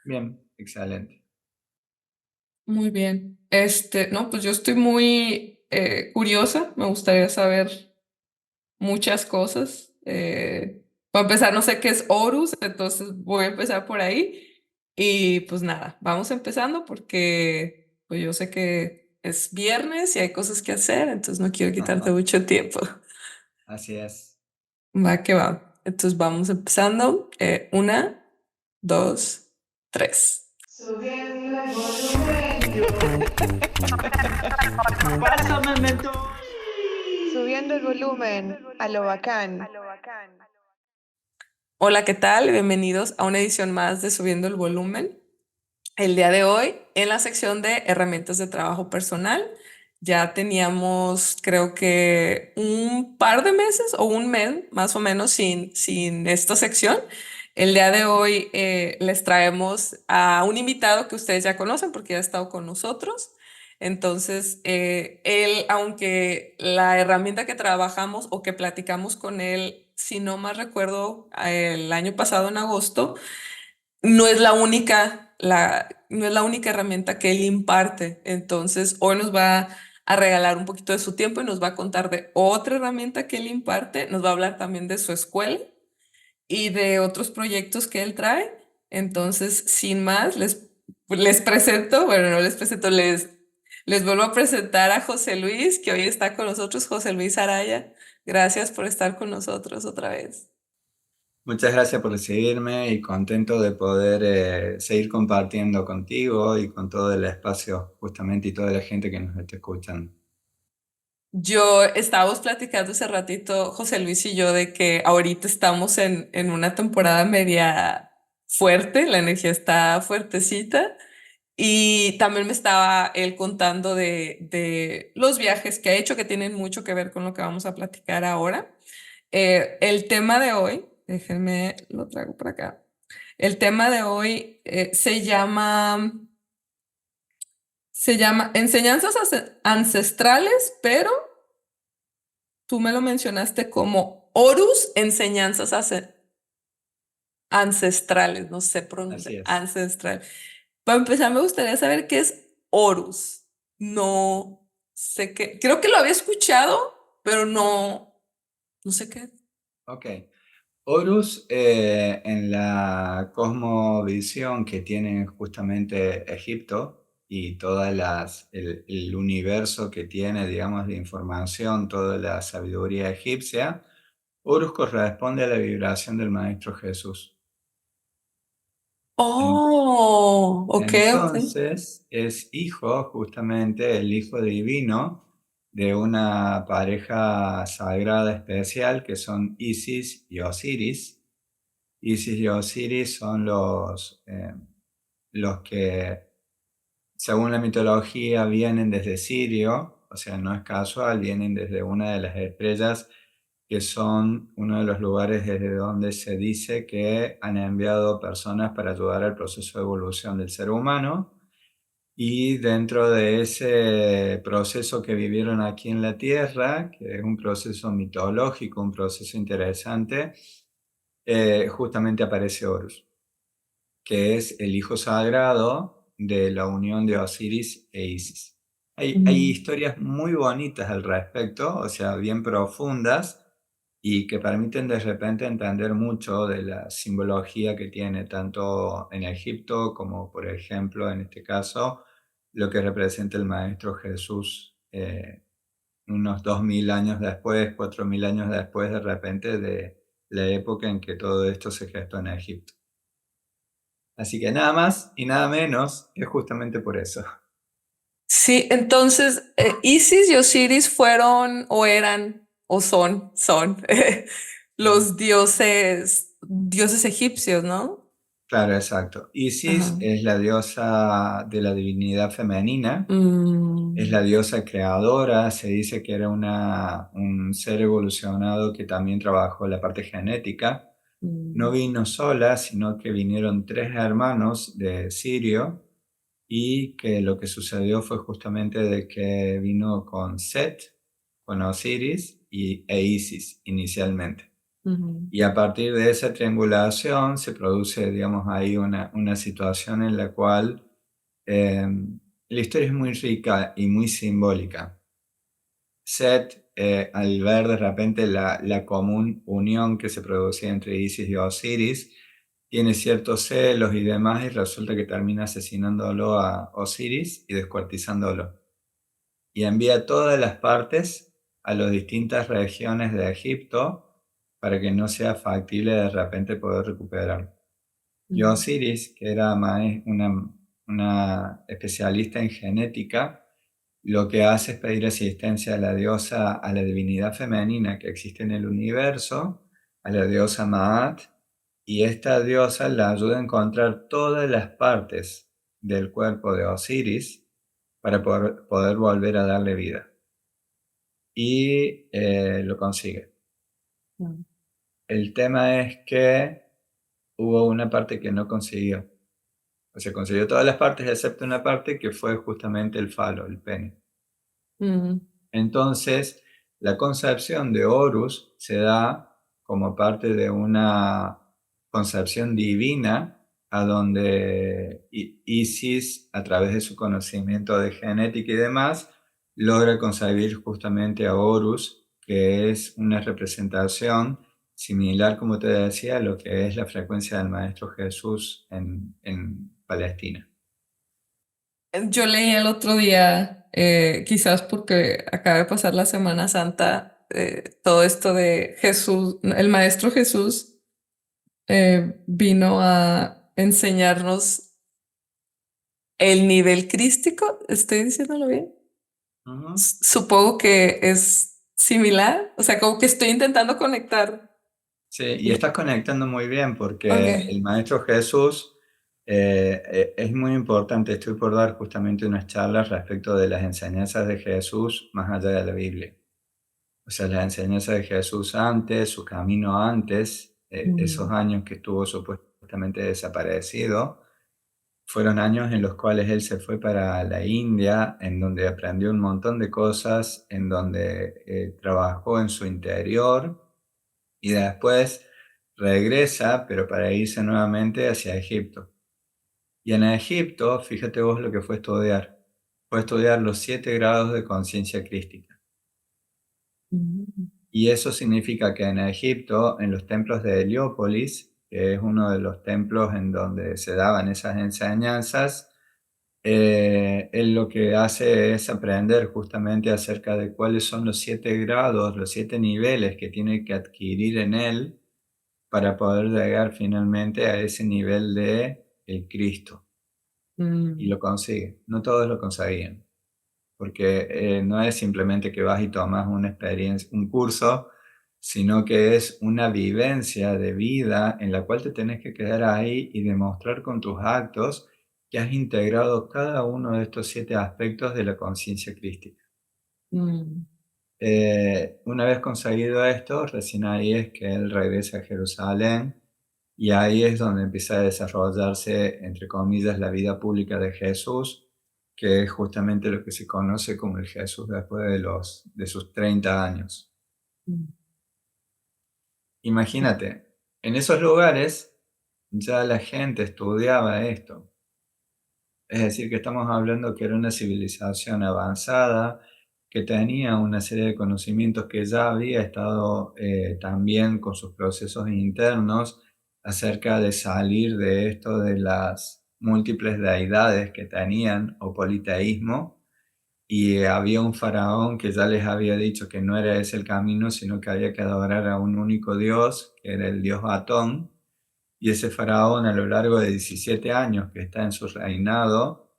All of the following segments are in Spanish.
Bien, excelente. Muy bien. No, pues yo estoy muy curiosa. Me gustaría saber muchas cosas. Para empezar, no sé qué es Horus, entonces voy a empezar por ahí. Y pues nada, vamos empezando porque pues yo sé que es viernes y hay cosas que hacer, entonces no quiero quitarte mucho tiempo. Así es. Va que va. Entonces vamos empezando. Una, dos, tres. Subiendo el volumen. Pásame mentor. Subiendo el volumen a lo bacán. Hola, ¿qué tal? Bienvenidos a una edición más de Subiendo el Volumen. El día de hoy, en la sección de herramientas de trabajo personal, ya teníamos, creo que un par de meses o un mes más o menos sin esta sección. El día de hoy les traemos a un invitado que ustedes ya conocen porque ya ha estado con nosotros. Entonces, él, aunque la herramienta que trabajamos o que platicamos con él, si no más recuerdo, el año pasado en agosto, no es la única herramienta que él imparte. Entonces, hoy nos va a regalar un poquito de su tiempo y nos va a contar de otra herramienta que él imparte. Nos va a hablar también de su escuela y de otros proyectos que él trae. Entonces, sin más, les presento, bueno, no les presento, les vuelvo a presentar a José Luis, que hoy está con nosotros, José Luis Araya. Gracias por estar con nosotros otra vez. Muchas gracias por recibirme y contento de poder seguir compartiendo contigo y con todo el espacio justamente y toda la gente que nos está escuchando. Yo estábamos platicando hace ratito, José Luis y yo, de que ahorita estamos en una temporada media fuerte, la energía está fuertecita y también me estaba él contando de los viajes que ha hecho que tienen mucho que ver con lo que vamos a platicar ahora. El tema de hoy, déjenme lo traigo por acá. El tema de hoy se llama enseñanzas ancestrales, pero tú me lo mencionaste como Horus, enseñanzas ancestrales, no sé Así pronunciar, es. ancestral. Para empezar, me gustaría saber qué es Horus. No sé qué, creo que lo había escuchado, pero no sé qué. Ok. Horus, en la cosmovisión que tiene justamente Egipto y el universo que tiene, digamos, de información, toda la sabiduría egipcia, Horus corresponde a la vibración del Maestro Jesús. Oh, ok, ok. Entonces es hijo, justamente el hijo divino de una pareja sagrada especial que son Isis y Osiris. Isis y Osiris son los que, según la mitología, vienen desde Sirio, o sea, no es casual, vienen desde una de las estrellas que son uno de los lugares desde donde se dice que han enviado personas para ayudar al proceso de evolución del ser humano. Y dentro de ese proceso que vivieron aquí en la Tierra, que es un proceso mitológico, un proceso interesante, justamente aparece Horus, que es el hijo sagrado de la unión de Osiris e Isis. Hay Mm. historias muy bonitas al respecto, o sea, bien profundas, y que permiten de repente entender mucho de la simbología que tiene tanto en Egipto como, por ejemplo, en este caso, lo que representa el Maestro Jesús unos 2000 años después, 4000 años después, de repente, de la época en que todo esto se gestó en Egipto. Así que nada más y nada menos es justamente por eso. Sí, entonces Isis y Osiris fueron o eran o son los dioses egipcios, ¿no? Claro, exacto. Isis Ajá. es la diosa de la divinidad femenina, es Mm, la diosa creadora, se dice que era un ser evolucionado que también trabajó la parte genética. No mm. vino sola, sino que vinieron tres hermanos de Sirio y que lo que sucedió fue justamente de que vino con Set, con Osiris e Isis inicialmente. Ujú, Y a partir de esa triangulación se produce, digamos, ahí una situación en la cual eh, la historia es muy rica y muy simbólica. Set, al ver de repente la común unión que se producía entre Isis y Osiris, tiene ciertos celos y demás, y resulta que termina asesinándolo a Osiris y descuartizándolo. Y envía todas las partes a las distintas regiones de Egipto para que no sea factible de repente poder recuperarlo. Y ujú, Osiris, que era una especialista en genética, lo que hace es pedir asistencia a la diosa, a la divinidad femenina que existe en el universo, a la diosa Maat, y esta diosa la ayuda a encontrar todas las partes del cuerpo de Osiris para poder volver a darle vida. Y lo consigue. ujú. El tema es que hubo una parte que no consiguió. O sea, consiguió todas las partes excepto una parte que fue justamente el falo, el pene. Ujú, Entonces, la concepción de Horus se da como parte de una concepción divina a donde Isis, a través de su conocimiento de genética y demás, logra concebir justamente a Horus, que es una representación similar, como te decía, a lo que es la frecuencia del Maestro Jesús en Palestina. Yo leí el otro día, quizás porque acaba de pasar la Semana Santa, todo esto de Jesús, el Maestro Jesús vino a enseñarnos el nivel crístico. ¿Estoy diciéndolo bien? Ujú. Supongo que es similar, o sea, como que estoy intentando conectar. Sí, y estás conectando muy bien Ok. porque el Maestro Jesús es muy importante. Estoy por dar justamente unas charlas respecto de las enseñanzas de Jesús más allá de la Biblia. O sea, las enseñanzas de Jesús antes, su camino antes, esos Mm, años que estuvo supuestamente desaparecido, fueron años en los cuales él se fue para la India, en donde aprendió un montón de cosas, en donde trabajó en su interior y después regresa, pero para irse nuevamente hacia Egipto. Y en Egipto, fíjate vos lo que fue estudiar. Fue estudiar los 7 grados de conciencia crística. mm, Y eso significa que en Egipto, en los templos de Heliópolis, que es uno de los templos en donde se daban esas enseñanzas, él lo que hace es aprender justamente acerca de cuáles son los 7 grados, los 7 niveles que tiene que adquirir en él para poder llegar finalmente a ese nivel de el Cristo. Y mm, lo consigue. No todos lo conseguían, porque no es simplemente que vas y tomas una experiencia, un curso, sino que es una vivencia de vida en la cual te tenés que quedar ahí y demostrar con tus actos que has integrado cada uno de estos 7 aspectos de la conciencia crística. mm, Una vez conseguido esto, recién ahí es que él regresa a Jerusalén y ahí es donde empieza a desarrollarse, entre comillas, la vida pública de Jesús, que es justamente lo que se conoce como el Jesús después de sus 30 años. mm, Imagínate, en esos lugares ya la gente estudiaba esto. Es decir, que estamos hablando que era una civilización avanzada, que tenía una serie de conocimientos que ya había estado también con sus procesos internos acerca de salir de esto de las múltiples deidades que tenían o politeísmo, y había un faraón que ya les había dicho que no era ese el camino, sino que había que adorar a un único dios, que era el dios Atón, y ese faraón a lo largo de 17 años que está en su reinado,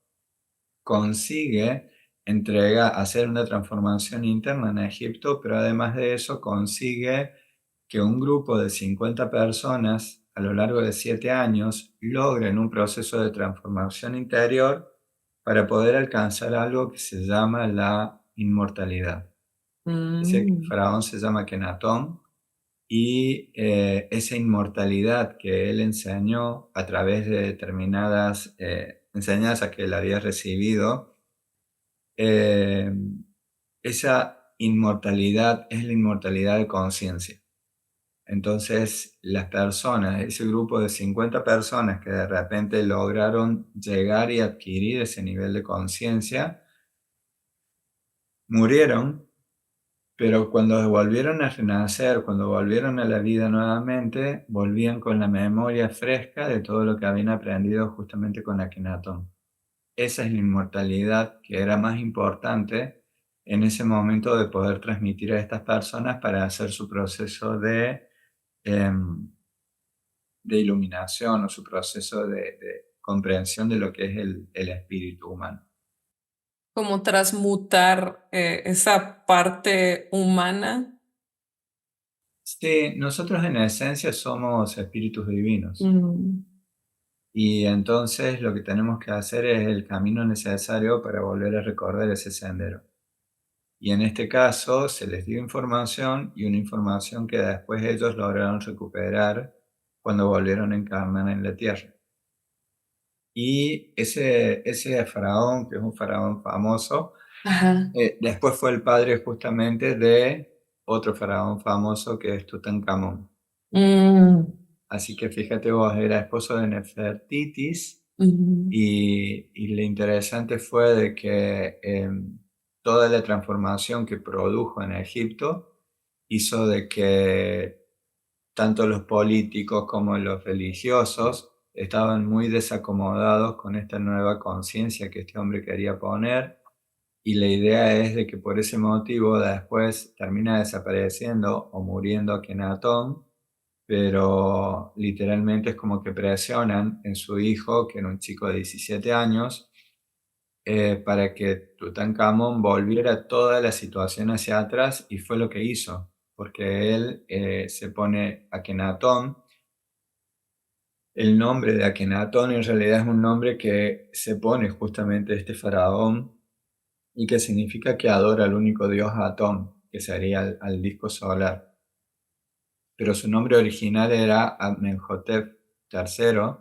consigue hacer una transformación interna en Egipto, pero además de eso consigue que un grupo de 50 personas a lo largo de 7 años logren un proceso de transformación interior para poder alcanzar algo que se llama la inmortalidad. Ese mm, faraón se llama Kenatón y esa inmortalidad que él enseñó a través de determinadas enseñanzas que él había recibido, eh, esa inmortalidad es la inmortalidad de conciencia. Entonces, las personas, ese grupo de 50 personas que de repente lograron llegar y adquirir ese nivel de conciencia, murieron, pero cuando volvieron a renacer, cuando volvieron a la vida nuevamente, volvían con la memoria fresca de todo lo que habían aprendido justamente con Akenatón. Esa es la inmortalidad que era más importante en ese momento de poder transmitir a estas personas para hacer su proceso em, de iluminación o su proceso de comprensión de lo que es el espíritu humano. Como transmutar esa parte humana. Sí, nosotros en esencia somos espíritus divinos Mm. y entonces lo que tenemos que hacer es el camino necesario para volver a recorrer ese sendero. Y en este caso se les dio información y una información que después ellos lograron recuperar cuando volvieron a encarnar en la tierra. Y ese faraón, que es un faraón famoso, Ajá. después fue el padre justamente de otro faraón famoso que es Tutankamón. Mm. Así que fíjate vos, era esposo de Nefertitis Mm. y lo interesante fue de que toda la transformación que produjo en Egipto hizo de que tanto los políticos como los religiosos estaban muy desacomodados con esta nueva conciencia que este hombre quería poner, y la idea es de que por ese motivo después termina desapareciendo o muriendo Akenatón, pero literalmente es como que presionan en su hijo, que era un chico de 17 años, para que Tutankamón volviera toda la situación hacia atrás, y fue lo que hizo, porque él se pone Akenatón. El nombre de Akenatón en realidad es un nombre que se pone justamente este faraón y que significa que adora al único dios Atón, que sería al disco solar. Pero su nombre original era Amenhotep III.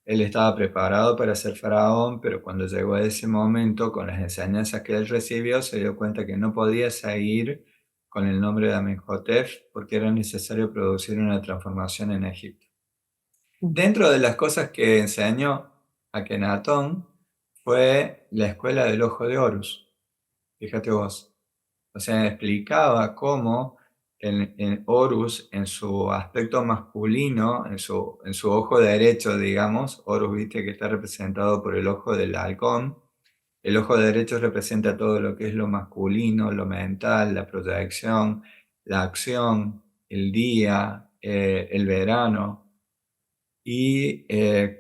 Él estaba preparado para ser faraón, pero cuando llegó a ese momento, con las enseñanzas que él recibió, se dio cuenta que no podía seguir con el nombre de Amenhotep porque era necesario producir una transformación en Egipto. Dentro de las cosas que enseñó Akenatón fue la escuela del ojo de Horus. Fíjate vos. O sea, explicaba cómo en Horus, en su aspecto masculino, en su ojo derecho, digamos, Horus, viste que está representado por el ojo del halcón. El ojo derecho representa todo lo que es lo masculino, lo mental, la proyección, la acción, el día, el verano. Y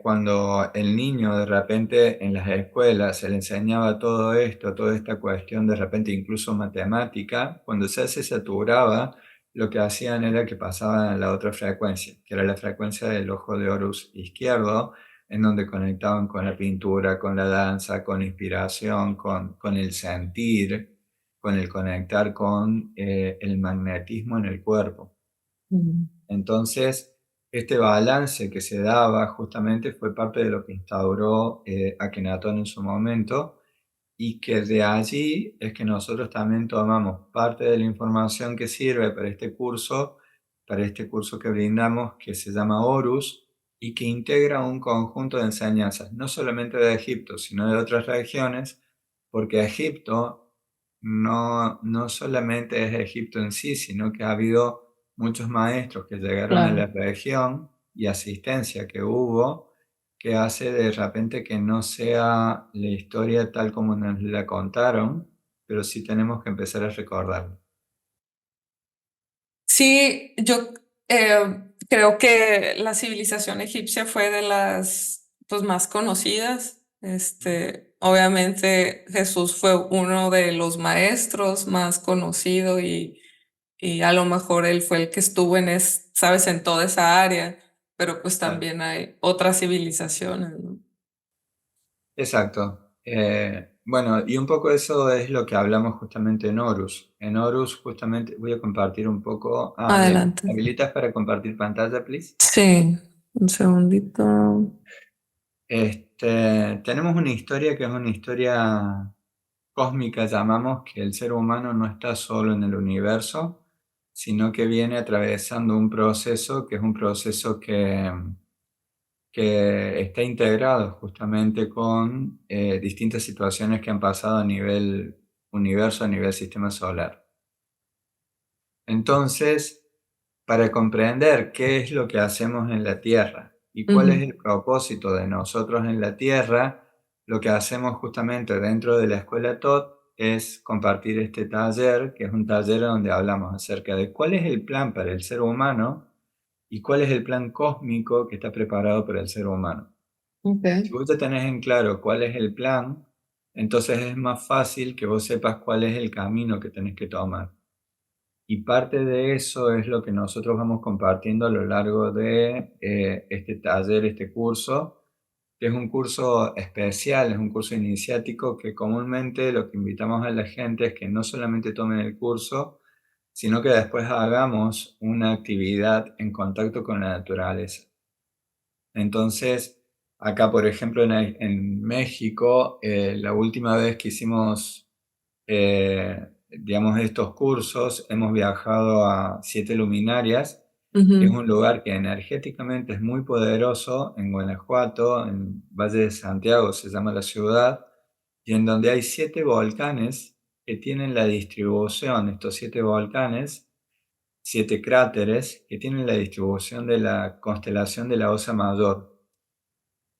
cuando el niño de repente en las escuelas se le enseñaba todo esto, toda esta cuestión de repente incluso matemática, cuando ya se saturaba, lo que hacían era que pasaban a la otra frecuencia, que era la frecuencia del ojo de Horus izquierdo, en donde conectaban con la pintura, con la danza, con la inspiración, con el sentir, con el conectar con el magnetismo en el cuerpo. Mm. Entonces, este balance que se daba justamente fue parte de lo que instauró Akenatón en su momento, y que de allí es que nosotros también tomamos parte de la información que sirve para este curso que brindamos, que se llama Horus, y que integra un conjunto de enseñanzas, no solamente de Egipto, sino de otras regiones, porque Egipto no solamente es Egipto en sí, sino que ha habido muchos maestros que llegaron a la Claro. región y asistencia que hubo, que hace de repente que no sea la historia tal como nos la contaron, pero sí tenemos que empezar a recordarla. Sí, yo creo que la civilización egipcia fue de las pues, más conocidas. Obviamente Jesús fue uno de los maestros más conocido y a lo mejor él fue el que estuvo sabes, en toda esa área, pero pues Claro. también hay otras civilizaciones, ¿no? Exacto. Bueno, y un poco eso es lo que hablamos justamente en Horus. En Horus justamente voy a compartir un poco. Ah, bien. Adelante. ¿Habilitas para compartir pantalla, please? Sí, un segundito. Tenemos una historia que es una historia cósmica, llamamos, que el ser humano no está solo en el universo, sino que viene atravesando un proceso que es un proceso que está integrado justamente con distintas situaciones que han pasado a nivel universo, a nivel sistema solar. Entonces, para comprender qué es lo que hacemos en la Tierra y cuál es el propósito de nosotros en la Tierra, lo que hacemos justamente dentro de la Escuela TOT es compartir este taller, que es un taller donde hablamos acerca de cuál es el plan para el ser humano y cuál es el plan cósmico que está preparado para el ser humano. Si vos ya tenés en claro cuál es el plan, entonces es más fácil que vos sepas cuál es el camino que tenés que tomar. Y parte de eso es lo que nosotros vamos compartiendo a lo largo de este taller, este curso, que es un curso especial, es un curso iniciático que comúnmente lo que invitamos a la gente es que no solamente tomen el curso, sino que después hagamos una actividad en contacto con la naturaleza. Entonces, acá, por ejemplo, en México, la última vez que hicimos, digamos, estos cursos, hemos viajado a Siete Luminarias, que es un lugar que energéticamente es muy poderoso en Guanajuato, en Valle de Santiago se llama la ciudad, y en donde hay 7 volcanes que tienen la distribución, estos 7 volcanes, 7 cráteres que tienen la distribución de la constelación de la Osa Mayor.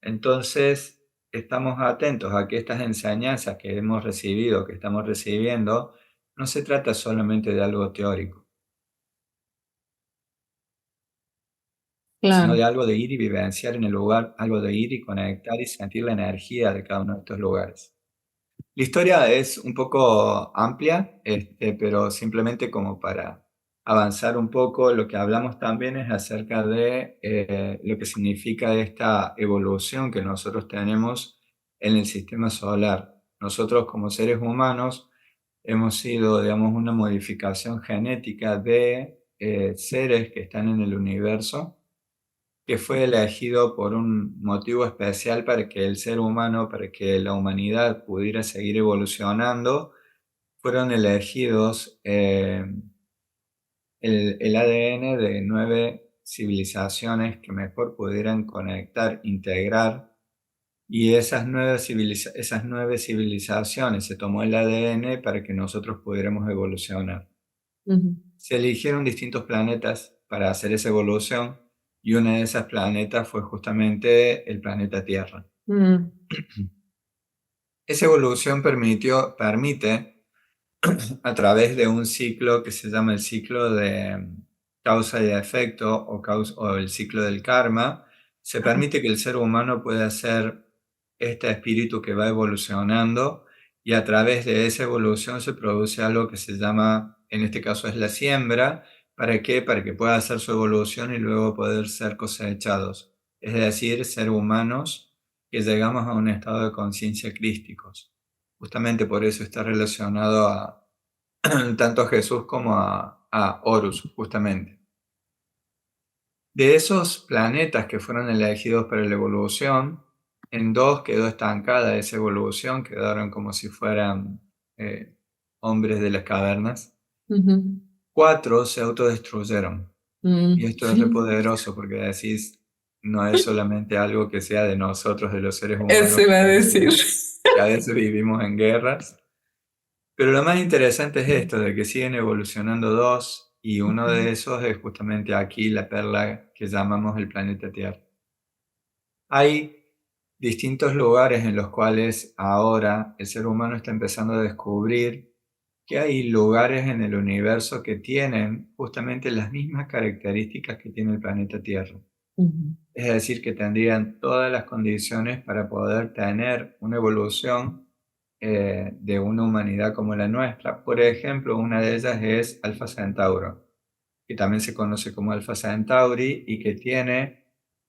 Entonces, estamos atentos a que estas enseñanzas que hemos recibido, que estamos recibiendo, no se trata solamente de algo teórico, sino Claro, de algo de ir y vivenciar en el lugar, algo de ir y conectar y sentir la energía de cada uno de estos lugares. La historia es un poco amplia, pero simplemente como para avanzar un poco, lo que hablamos también es acerca de lo que significa esta evolución que nosotros tenemos en el sistema solar. Nosotros como seres humanos hemos sido, digamos, una modificación genética de seres que están en el universo que fue elegido por un motivo especial para que el ser humano, para que la humanidad pudiera seguir evolucionando, fueron elegidos el ADN de 9 civilizaciones que mejor pudieran conectar, integrar, y esas nueve civilizaciones se tomó el ADN para que nosotros pudiéramos evolucionar. Se eligieron distintos planetas para hacer esa evolución y una de esas planetas fue justamente el planeta Tierra. Esa evolución permite, a través de un ciclo que se llama el ciclo de causa y efecto o el ciclo del karma, se permite que el ser humano pueda ser este espíritu que va evolucionando y a través de esa evolución se produce algo que se llama, en este caso es la siembra. ¿Para qué? Para que pueda hacer su evolución y luego poder ser cosechados. Es decir, ser humanos que llegamos a un estado de conciencia crísticos. Justamente por eso está relacionado a tanto a Jesús como a Horus, justamente. De esos planetas que fueron elegidos para la evolución, en 2 quedó estancada esa evolución, quedaron como si fueran hombres de las cavernas. 4 se autodestruyeron. Y esto es re poderoso porque decís, no es solamente algo que sea de nosotros, de los seres eso humanos, iba a decir. que a veces vivimos en guerras. Pero lo más interesante es esto, de que siguen evolucionando 2 y uno de esos es justamente aquí la perla que llamamos el planeta Tierra. Hay distintos lugares en los cuales ahora el ser humano está empezando a descubrir que hay lugares en el universo que tienen justamente las mismas características que tiene el planeta Tierra. Es decir, que tendrían todas las condiciones para poder tener una evolución de una humanidad como la nuestra. Por ejemplo, una de ellas es Alpha Centauro, que también se conoce como Alpha Centauri y que tiene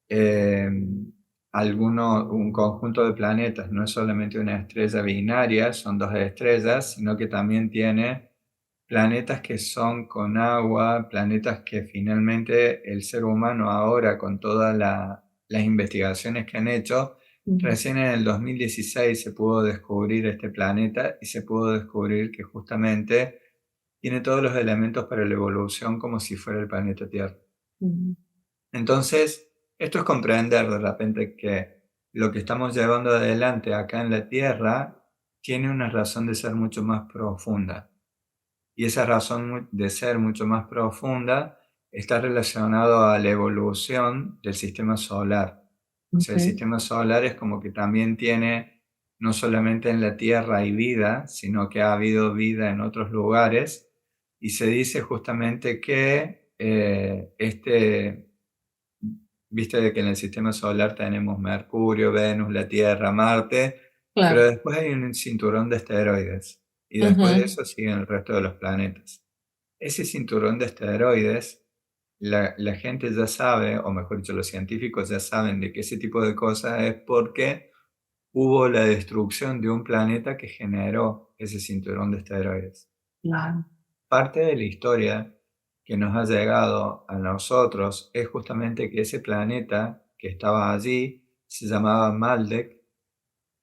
eh, un conjunto de planetas. No es solamente una estrella binaria, son 2 estrellas, sino que también tiene planetas que son con agua, planetas que finalmente el ser humano ahora con todas las investigaciones que han hecho, recién en el 2016 se pudo descubrir este planeta y se pudo descubrir que justamente tiene todos los elementos para la evolución como si fuera el planeta Tierra. Ujú. Entonces, esto es comprender de repente que lo que estamos llevando adelante acá en la Tierra tiene una razón de ser mucho más profunda. Y esa razón de ser mucho más profunda está relacionado a la evolución del sistema solar. O sea, el Ok. sistema solar es como que también tiene, no solamente en la Tierra hay vida, sino que ha habido vida en otros lugares. Y se dice justamente que viste de que en el sistema solar tenemos Mercurio, Venus, la Tierra, Marte, pero Claro. después hay un cinturón de asteroides y después de Ujú. eso siguen el resto de los planetas. Ese cinturón de asteroides, la gente ya sabe, o mejor dicho, los científicos ya saben de que ese tipo de cosas es porque hubo la destrucción de un planeta que generó ese cinturón de asteroides. Claro. Parte de la historia que nos ha llegado a nosotros es justamente que ese planeta que estaba allí se llamaba Maldek,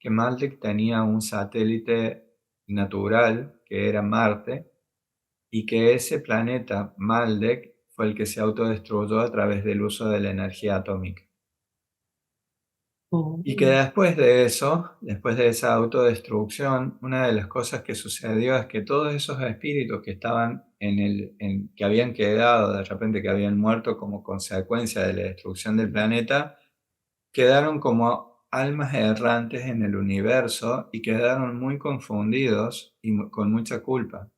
que Maldek tenía un satélite natural que era Marte, y que ese planeta Maldek fue el que se autodestruyó a través del uso de la energía atómica. Oh. Y que después de eso, después de esa autodestrucción, una de las cosas que sucedió es que todos esos espíritus que estaban que habían quedado, de repente que habían muerto como consecuencia de la destrucción del planeta, quedaron como almas errantes en el universo y quedaron muy confundidos y con mucha culpa,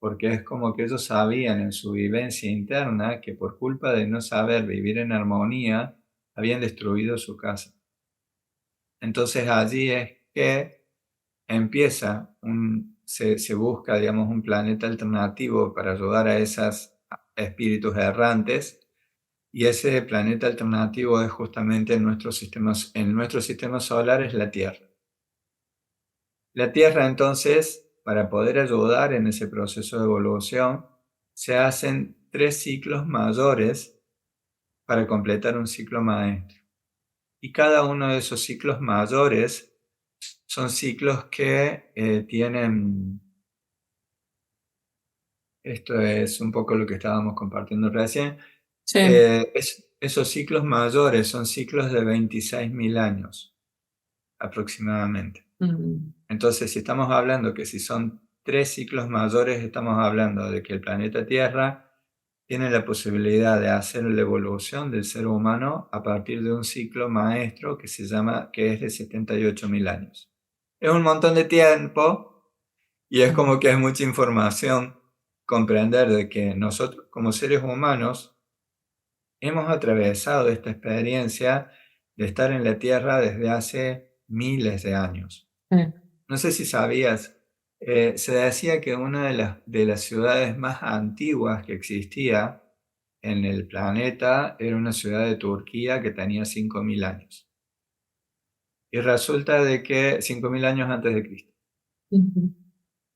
porque es como que ellos sabían en su vivencia interna que por culpa de no saber vivir en armonía, habían destruido su casa. Entonces allí es que se busca, digamos, un planeta alternativo para ayudar a esos espíritus errantes, y ese planeta alternativo es justamente en nuestro sistema solar es la Tierra. La Tierra entonces, para poder ayudar en ese proceso de evolución, se hacen 3 ciclos mayores para completar un ciclo maestro. Y cada uno de esos ciclos mayores son ciclos que tienen, esto es un poco lo que estábamos compartiendo recién, Sí. esos ciclos mayores son ciclos de 26.000 años aproximadamente. Mm. Entonces, si estamos hablando que si son 3 ciclos mayores, estamos hablando de que el planeta Tierra tiene la posibilidad de hacer la evolución del ser humano a partir de un ciclo maestro que es de 78.000 años. Es un montón de tiempo y es como que es mucha información comprender de que nosotros como seres humanos hemos atravesado esta experiencia de estar en la Tierra desde hace miles de años. Sí. No sé si sabías, se decía que una de las ciudades más antiguas que existía en el planeta era una ciudad de Turquía que tenía 5.000 años. Y resulta de que 5.000 años antes de Cristo. Ujú.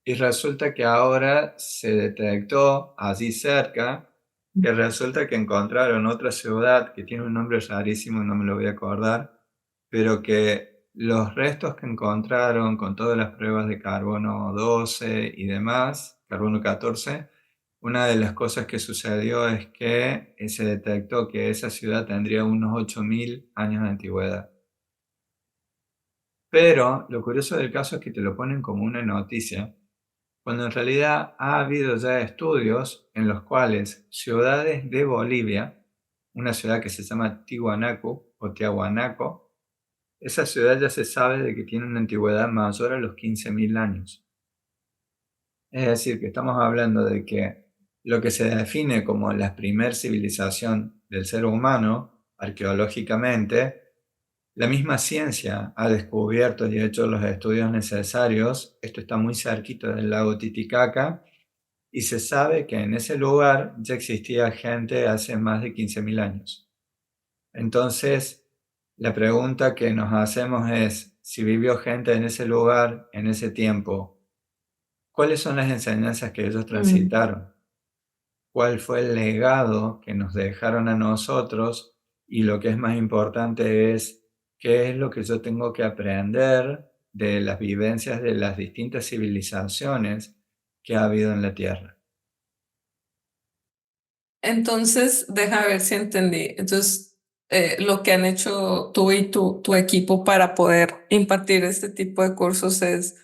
Y resulta que ahora se detectó allí cerca, que resulta que encontraron otra ciudad que tiene un nombre rarísimo, no me lo voy a acordar, pero que los restos que encontraron con todas las pruebas de carbono 12 y demás, carbono 14, una de las cosas que sucedió es que se detectó que esa ciudad tendría unos 8.000 años de antigüedad. Pero lo curioso del caso es que te lo ponen como una noticia, cuando en realidad ha habido ya estudios en los cuales ciudades de Bolivia, una ciudad que se llama Tiwanaku o Tiahuanaco, esa ciudad ya se sabe de que tiene una antigüedad mayor a los 15.000 años. Es decir, que estamos hablando de que lo que se define como la primer civilización del ser humano, arqueológicamente, la misma ciencia ha descubierto y hecho los estudios necesarios. Esto está muy cerquita del lago Titicaca y se sabe que en ese lugar ya existía gente hace más de 15.000 años. Entonces, la pregunta que nos hacemos es, si vivió gente en ese lugar, en ese tiempo, ¿cuáles son las enseñanzas que ellos Mm. transitaron? ¿Cuál fue el legado que nos dejaron a nosotros? Y lo que es más importante es, ¿qué es lo que yo tengo que aprender de las vivencias de las distintas civilizaciones que ha habido en la Tierra. Entonces, deja ver si entendí. Entonces, lo que han hecho tú y tu equipo para poder impartir este tipo de cursos es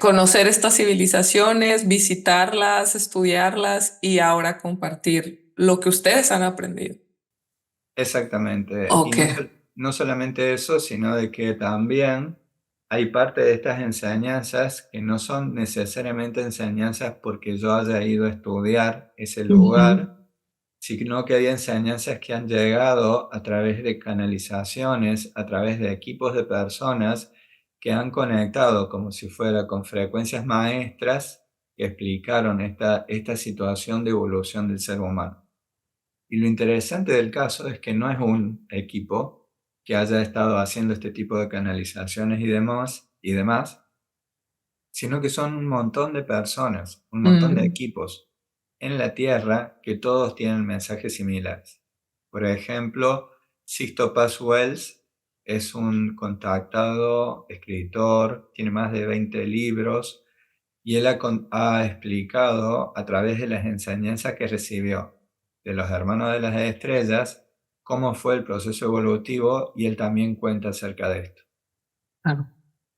conocer estas civilizaciones, visitarlas, estudiarlas y ahora compartir lo que ustedes han aprendido. Exactamente. Y Ok. no solamente eso, sino de que también hay parte de estas enseñanzas que no son necesariamente enseñanzas porque yo haya ido a estudiar ese Ujú, lugar, sino que hay enseñanzas que han llegado a través de canalizaciones, a través de equipos de personas que han conectado como si fuera con frecuencias maestras que explicaron esta situación de evolución del ser humano. Y lo interesante del caso es que no es un equipo que haya estado haciendo este tipo de canalizaciones y demás, sino que son un montón de personas, un montón de mm, equipos en la Tierra que todos tienen mensajes similares. Por ejemplo, Sixto Paz Wells es un contactado escritor, tiene más de 20 libros y él ha explicado a través de las enseñanzas que recibió de los hermanos de las estrellas cómo fue el proceso evolutivo y él también cuenta acerca de esto. claro.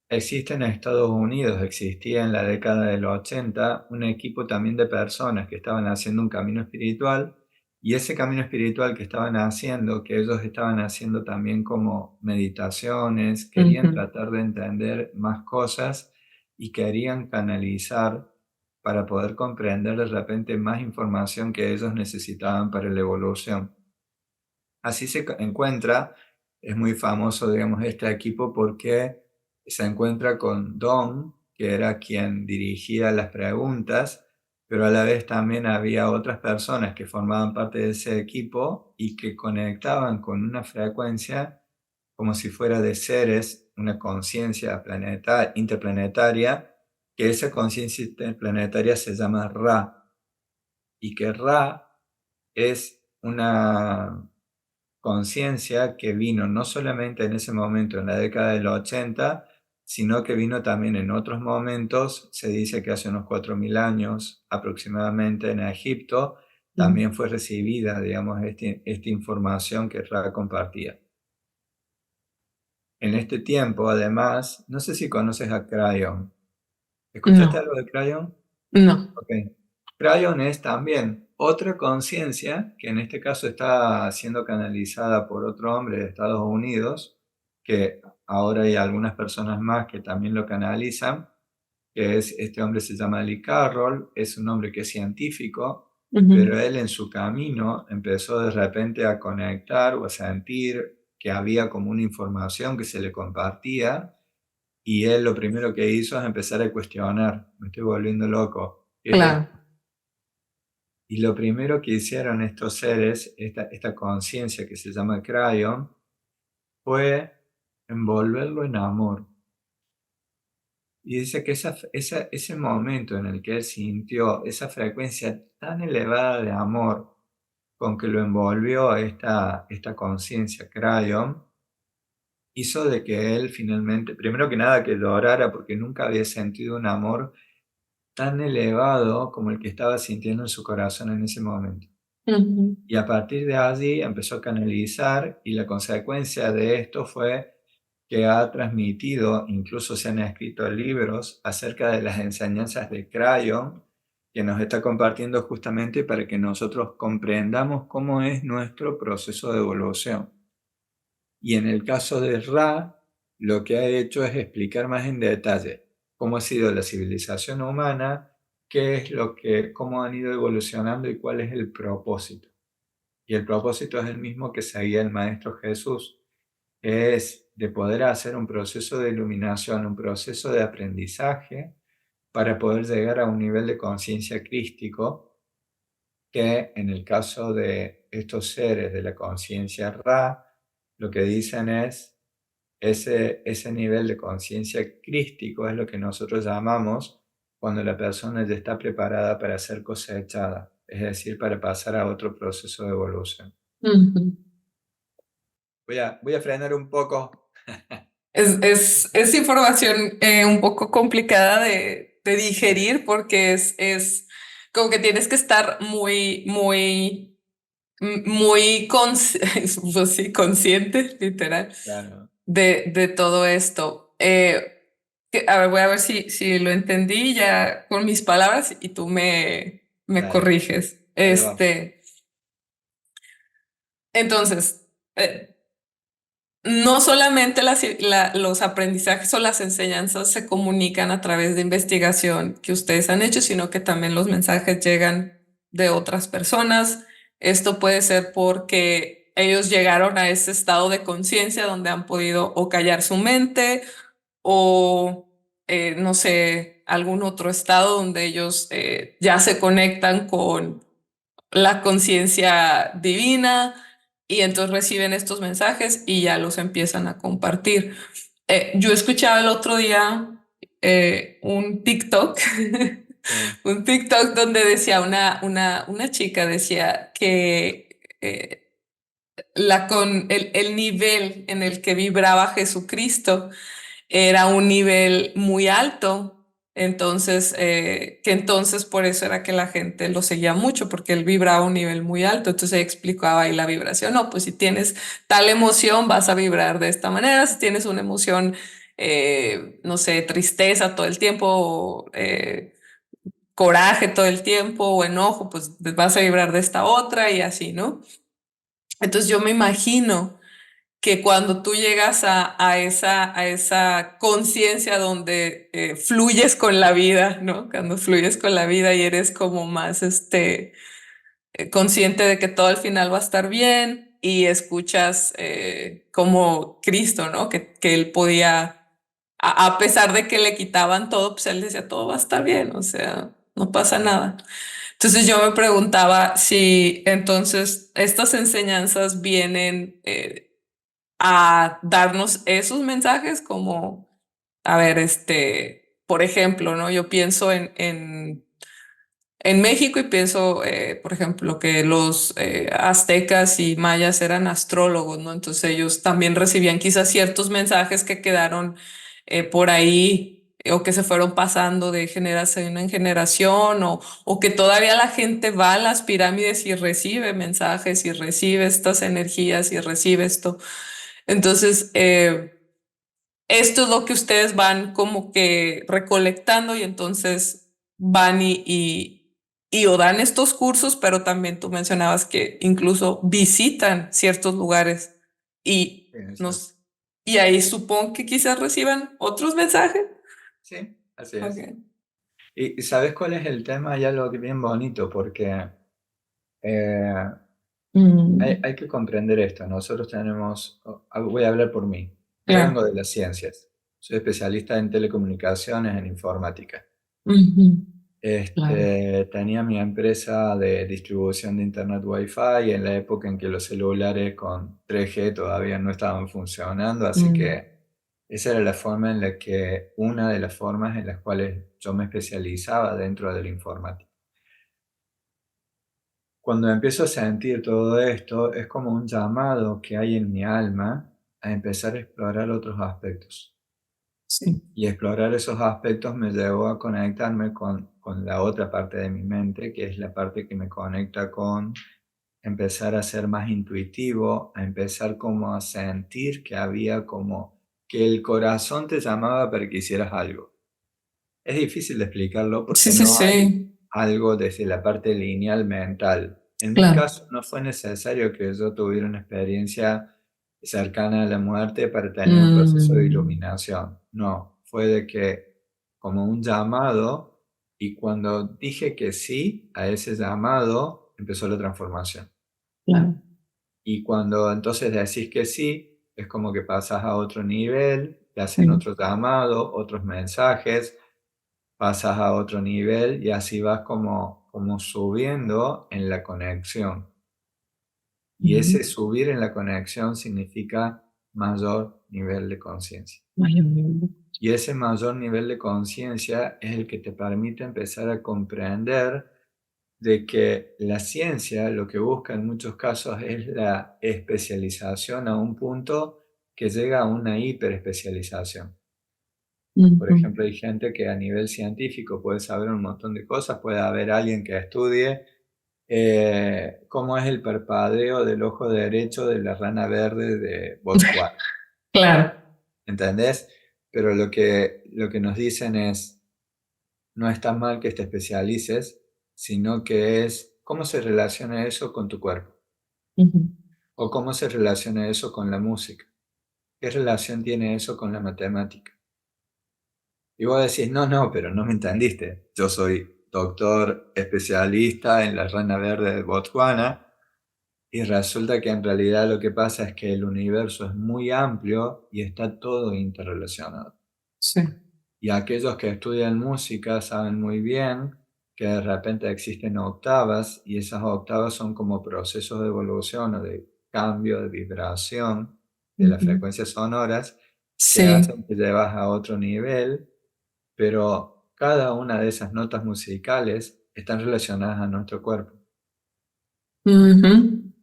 Existe en Estados Unidos, existía en la década del 80 un equipo también de personas que estaban haciendo un camino espiritual y ese camino espiritual que estaban haciendo, que ellos estaban haciendo también como meditaciones, querían Ujú, tratar de entender más cosas y querían canalizar para poder comprender de repente más información que ellos necesitaban para la evolución. Así se encuentra, es muy famoso, digamos, este equipo porque se encuentra con Don, que era quien dirigía las preguntas, pero a la vez también había otras personas que formaban parte de ese equipo y que conectaban con una frecuencia como si fuera de seres, una conciencia interplanetaria, que esa conciencia interplanetaria se llama Ra, y que Ra es una conciencia que vino no solamente en ese momento, en la década del 80, sino que vino también en otros momentos. Se dice que hace unos 4.000 años aproximadamente en Egipto mm. también fue recibida, digamos, esta información que Ra compartía. En este tiempo, además, no sé si conoces a Crayon. ¿Escuchaste No, algo de Crayon? no. Ok. Crayon es también otra conciencia que en este caso está siendo canalizada por otro hombre de Estados Unidos, que ahora hay algunas personas más que también lo canalizan, que es este hombre se llama Lee Carroll, es un hombre que es científico, Ujú, pero él en su camino empezó de repente a conectar o a sentir que había como una información que se le compartía y él lo primero que hizo es empezar a cuestionar, me estoy volviendo loco, ¿qué es claro. esto? Y lo primero que hicieron estos seres, esta conciencia que se llama Crayon, fue envolverlo en amor. Y dice que ese momento en el que él sintió esa frecuencia tan elevada de amor con que lo envolvió a esta conciencia Crayon, hizo de que él finalmente, primero que nada, que llorara porque nunca había sentido un amor tan elevado como el que estaba sintiendo en su corazón en ese momento. Ujú, Y a partir de allí empezó a canalizar y la consecuencia de esto fue que ha transmitido, incluso se han escrito libros acerca de las enseñanzas de Crayon, que nos está compartiendo justamente para que nosotros comprendamos cómo es nuestro proceso de evolución. Y en el caso de Ra, lo que ha hecho es explicar más en detalle cómo ha sido la civilización humana, cómo han ido evolucionando y cuál es el propósito. Y el propósito es el mismo que seguía el Maestro Jesús, que es de poder hacer un proceso de iluminación, un proceso de aprendizaje para poder llegar a un nivel de conciencia crístico que en el caso de estos seres de la conciencia Ra, lo que dicen es, ese nivel de conciencia crístico es lo que nosotros llamamos cuando la persona ya está preparada para ser cosechada, es decir, para pasar a otro proceso de evolución. ujú. Voy a frenar un poco. Es información un poco complicada de digerir porque es como que tienes que estar muy pues sí, consciente, literal, Claro, de todo esto. A ver, voy a ver si lo entendí ya con mis palabras y tú me dale, corriges. dale, vamos. Entonces, no solamente los aprendizajes o las enseñanzas se comunican a través de investigación que ustedes han hecho, sino que también los mensajes llegan de otras personas. Esto puede ser porque ellos llegaron a ese estado de conciencia donde han podido o callar su mente o, no sé, algún otro estado donde ellos ya se conectan con la conciencia divina y entonces reciben estos mensajes y ya los empiezan a compartir. Yo escuchaba el otro día un TikTok, Sí, un TikTok donde decía una chica, decía que el nivel en el que vibraba Jesucristo era un nivel muy alto. Entonces, que entonces por eso era que la gente lo seguía mucho, porque él vibraba a un nivel muy alto. Entonces ella explicaba ahí la vibración. No, pues si tienes tal emoción, vas a vibrar de esta manera. Si tienes una emoción, no sé, tristeza todo el tiempo, o, coraje todo el tiempo, o enojo, pues vas a vibrar de esta otra y así, ¿no? Entonces yo me imagino que cuando tú llegas a esa conciencia donde fluyes con la vida, ¿no? Cuando fluyes con la vida y eres como más consciente de que todo al final va a estar bien y escuchas como Cristo, ¿no? Que él podía, a pesar de que le quitaban todo, pues él decía, todo va a estar bien, o sea, no pasa claro. nada. Entonces yo me preguntaba si entonces estas enseñanzas vienen a darnos esos mensajes como, a ver, por ejemplo, ¿no? Yo pienso en México y pienso, por ejemplo, que los aztecas y mayas eran astrólogos, ¿no? Entonces ellos también recibían quizás ciertos mensajes que quedaron por ahí o que se fueron pasando de generación en generación o que todavía la gente va a las pirámides y recibe mensajes y recibe estas energías y recibe esto. Entonces, esto es lo que ustedes van como que recolectando y entonces van y o dan estos cursos, pero también tú mencionabas que incluso visitan ciertos lugares Sí, y exacto. nos y ahí supongo que quizás reciban otros mensajes. Sí, así es. Okay. Y ¿sabes cuál es el tema? Hay algo que bien bonito, porque eh, Mm, hay que comprender esto. Nosotros tenemos, voy a hablar por mí. Yo claro. vengo de las ciencias. Soy especialista en telecomunicaciones, en informática. Ujú, claro. Tenía mi empresa de distribución de Internet Wi-Fi en la época en que los celulares con 3G todavía no estaban funcionando, así Mm, que esa era la forma en la que, una de las formas en las cuales yo me especializaba dentro de la informática. Cuando empiezo a sentir todo esto, es como un llamado que hay en mi alma a empezar a explorar otros aspectos. sí. Y explorar esos aspectos me llevó a conectarme con la otra parte de mi mente, que es la parte que me conecta con empezar a ser más intuitivo, a empezar como a sentir que había como que el corazón te llamaba para que hicieras algo. Es difícil de explicarlo Sí, porque sí, no hay sí. algo desde la parte lineal mental. En mi Claro. caso no fue necesario que yo tuviera una experiencia cercana a la muerte para tener un proceso de Mm, iluminación. No, fue de que como un llamado y cuando dije que sí a ese llamado empezó la transformación. claro. Y cuando entonces decís que sí, es como que pasas a otro nivel, te hacen Sí. otro llamado, otros mensajes, pasas a otro nivel y así vas como subiendo en la conexión. Y Ujú. ese subir en la conexión significa mayor nivel de conciencia. Mayor nivel. Y ese mayor nivel de conciencia es el que te permite empezar a comprender de que la ciencia lo que busca en muchos casos es la especialización a un punto que llega a una hiperespecialización. Por ejemplo, hay gente que a nivel científico puede saber un montón de cosas, puede haber alguien que estudie cómo es el parpadeo del ojo derecho de la rana verde de Botswana, Claro. ¿entendés? Pero lo que nos dicen es, no está mal que te especialices, sino que es cómo se relaciona eso con tu cuerpo, o cómo se relaciona eso con la música, qué relación tiene eso con la matemática. Y vos decís, no, pero no me entendiste. Yo soy doctor especialista en la rana verde de Botswana y resulta que en realidad lo que pasa es que el universo es muy amplio y está todo interrelacionado. Sí. Y aquellos que estudian música saben muy bien que de repente existen octavas y esas octavas son como procesos de evolución o de cambio, de vibración de las frecuencias sonoras que Sí. hacen que llevas a otro nivel, pero cada una de esas notas musicales están relacionadas a nuestro cuerpo.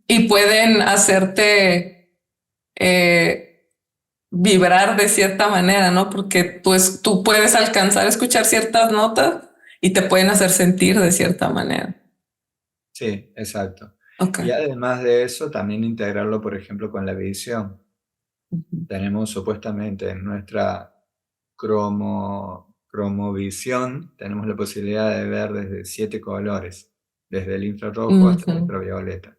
Y pueden hacerte vibrar de cierta manera, ¿no? Porque tú puedes alcanzar a escuchar ciertas notas y te pueden hacer sentir de cierta manera. Sí, exacto. Ok. Y además de eso, también integrarlo, por ejemplo, con la visión. Tenemos supuestamente en nuestra cromovisión, tenemos la posibilidad de ver desde 7 colores, desde el infrarrojo hasta el ultravioleta.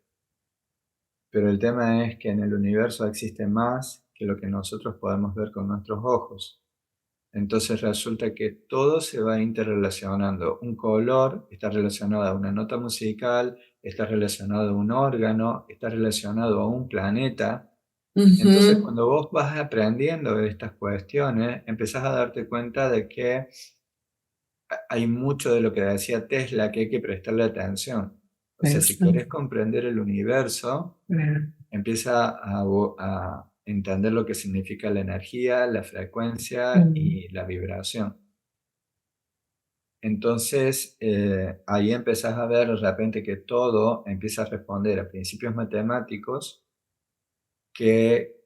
Pero el tema es que en el universo existe más que lo que nosotros podemos ver con nuestros ojos. Entonces resulta que todo se va interrelacionando. Un color está relacionado a una nota musical, está relacionado a un órgano, está relacionado a un planeta. Entonces, cuando vos vas aprendiendo estas cuestiones, empezás a darte cuenta de que hay mucho de lo que decía Tesla que hay que prestarle atención. O sea, si querés comprender el universo, empieza a entender lo que significa la energía, la frecuencia y la vibración. Entonces, ahí empezás a ver de repente que todo empieza a responder a principios matemáticos que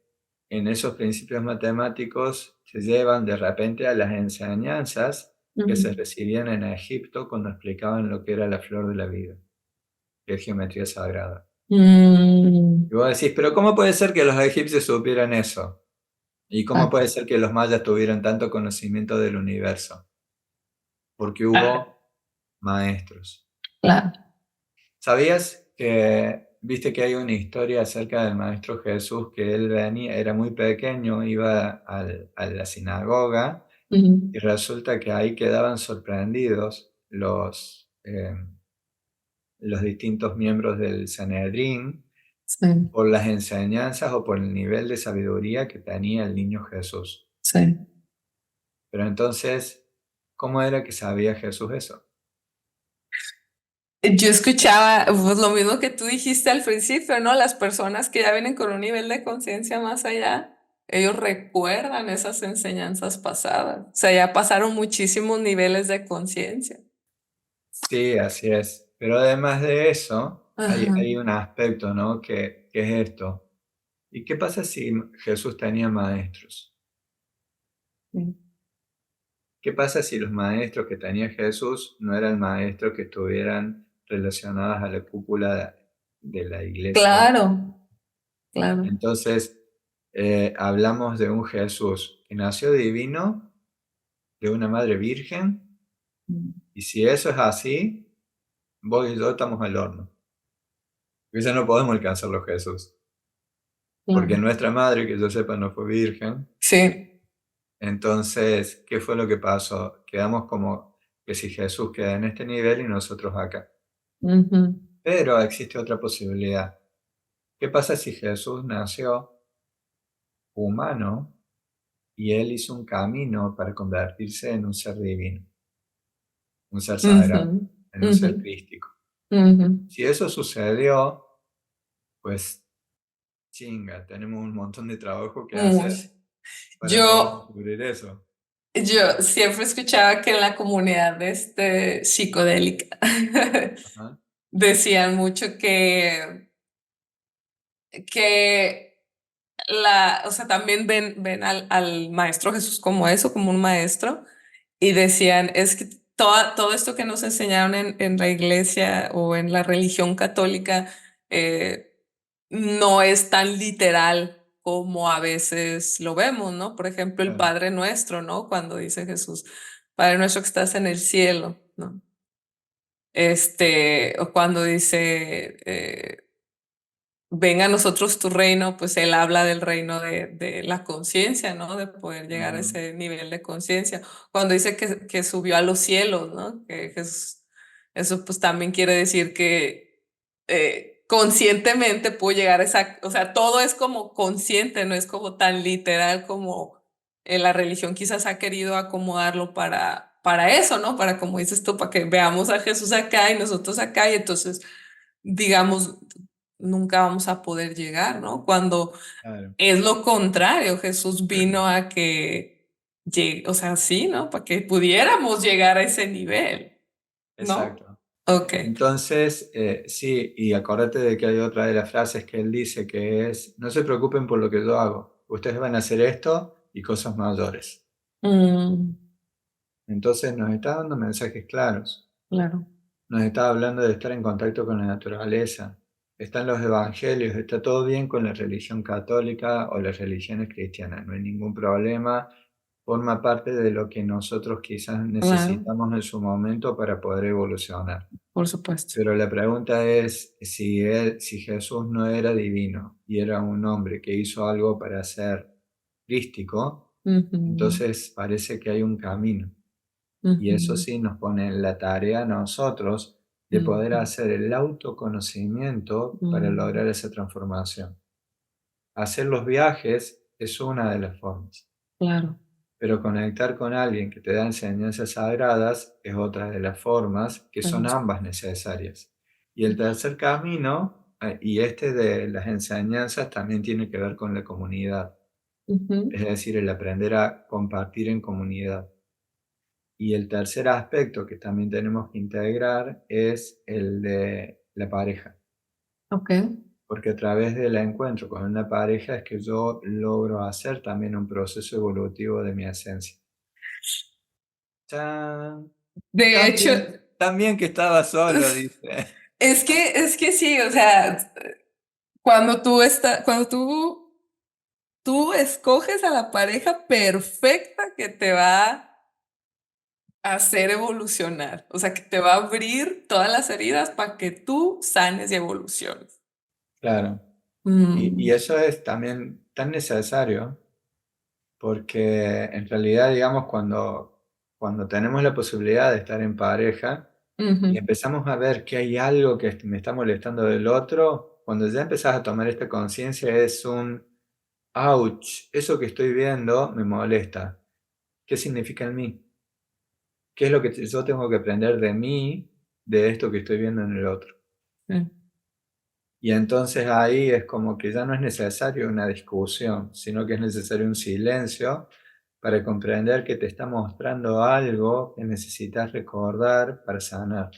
en esos principios matemáticos se llevan de repente a las enseñanzas que se recibían en Egipto cuando explicaban lo que era la flor de la vida, que es geometría sagrada. Y vos decís, pero ¿cómo puede ser que los egipcios supieran eso? ¿Y cómo puede ser que los mayas tuvieran tanto conocimiento del universo? Porque hubo maestros. Claro. ¿Sabías que, viste que hay una historia acerca del Maestro Jesús, que él venía, era muy pequeño, iba a la sinagoga y resulta que ahí quedaban sorprendidos los distintos miembros del Sanedrín Sí, por las enseñanzas o por el nivel de sabiduría que tenía el niño Jesús? sí. Pero entonces, ¿cómo era que sabía Jesús eso? Yo escuchaba pues, lo mismo que tú dijiste al principio, ¿no? Las personas que ya vienen con un nivel de conciencia más allá, ellos recuerdan esas enseñanzas pasadas. O sea, ya pasaron muchísimos niveles de conciencia. Sí, así es. Pero además de eso, hay, Ajá. hay un aspecto, ¿no? Que es esto. ¿Y qué pasa si Jesús tenía maestros? ¿Qué pasa si los maestros que tenía Jesús no eran maestros que estuvieran relacionados a la cúpula de la iglesia? Claro, claro. Entonces, hablamos de un Jesús que nació divino, de una madre virgen, y si eso es así, vos y yo estamos al horno. Porque ya no podemos alcanzarlo a Jesús. Porque Claro. nuestra madre, que yo sepa, no fue virgen. Sí. Entonces, ¿qué fue lo que pasó? Quedamos como que si Jesús queda en este nivel y nosotros acá. Pero existe otra posibilidad. ¿Qué pasa si Jesús nació humano y él hizo un camino para convertirse en un ser divino, un ser sagrado, Ujú, en un ujú, ser crístico? ujú. Si eso sucedió, pues chinga, tenemos un montón de trabajo que hacer Muy. para poder Yo, descubrir eso. yo siempre escuchaba que en la comunidad psicodélica Ajá. decían mucho que o sea, también ven al Maestro Jesús como eso, como un maestro, y decían, es que todo esto que nos enseñaron en la iglesia o en la religión católica eh, no es tan literal como a veces lo vemos, ¿no? Por ejemplo, el Claro, Padre Nuestro, ¿no? Cuando dice Jesús, Padre Nuestro que estás en el cielo, ¿no? O cuando dice, venga a nosotros tu reino, pues él habla del reino de la conciencia, ¿no? De poder llegar a ujú, ese nivel de conciencia. Cuando dice que subió a los cielos, ¿no? Que Jesús, eso pues también quiere decir que conscientemente pudo llegar a esa, o sea, todo es como consciente, no es como tan literal como la religión quizás ha querido acomodarlo para eso, ¿no? Para, como dices tú, para que veamos a Jesús acá y nosotros acá y entonces digamos, nunca vamos a poder llegar, ¿no? Cuando claro, es lo contrario, Jesús vino a que llegue, o sea, sí, ¿no? Para que pudiéramos llegar a ese nivel, ¿no? exacto. Ok. Entonces, sí, y acuérdate de que hay otra de las frases que él dice que es, no se preocupen por lo que yo hago, ustedes van a hacer esto y cosas mayores. Mm, Entonces nos está dando mensajes claros, claro, nos está hablando de estar en contacto con la naturaleza, están los evangelios, está todo bien con la religión católica o las religiones cristianas, no hay ningún problema, forma parte de lo que nosotros quizás claro, necesitamos en su momento para poder evolucionar. por supuesto. Pero la pregunta es si Jesús no era divino y era un hombre que hizo algo para ser crístico, Ujú, entonces parece que hay un camino. Y eso ujú, sí nos pone en la tarea a nosotros de poder ujú, hacer el autoconocimiento para mm, lograr esa transformación. Hacer los viajes es una de las formas, claro, pero conectar con alguien que te da enseñanzas sagradas es otra de las formas, que son claro. ambas necesarias. Y el tercer camino, y este de las enseñanzas, también tiene que ver con la comunidad, Ujú, es decir, el aprender a compartir en comunidad. Y el tercer aspecto que también tenemos que integrar es el de la pareja, ok. porque a través del encuentro con una pareja es que yo logro hacer también un proceso evolutivo de mi esencia. ¡Chan! De hecho, También que estaba solo, dice. es que sí, o sea, cuando tú escoges a la pareja perfecta que te va a hacer evolucionar, o sea, que te va a abrir todas las heridas para que tú sanes y evoluciones. Claro. Y Mm, eso es también tan necesario porque en realidad, digamos, cuando tenemos la posibilidad de estar en pareja y ujú, empezamos a ver que hay algo que me está molestando del otro, cuando ya empezás a tomar esta conciencia es un, ouch, eso que estoy viendo me molesta. ¿Qué significa en mí? ¿Qué es lo que yo tengo que aprender de mí, de esto que estoy viendo en el otro? sí. Y entonces ahí es como que ya no es necesario una discusión, sino que es necesario un silencio para comprender que te está mostrando algo que necesitas recordar para sanar.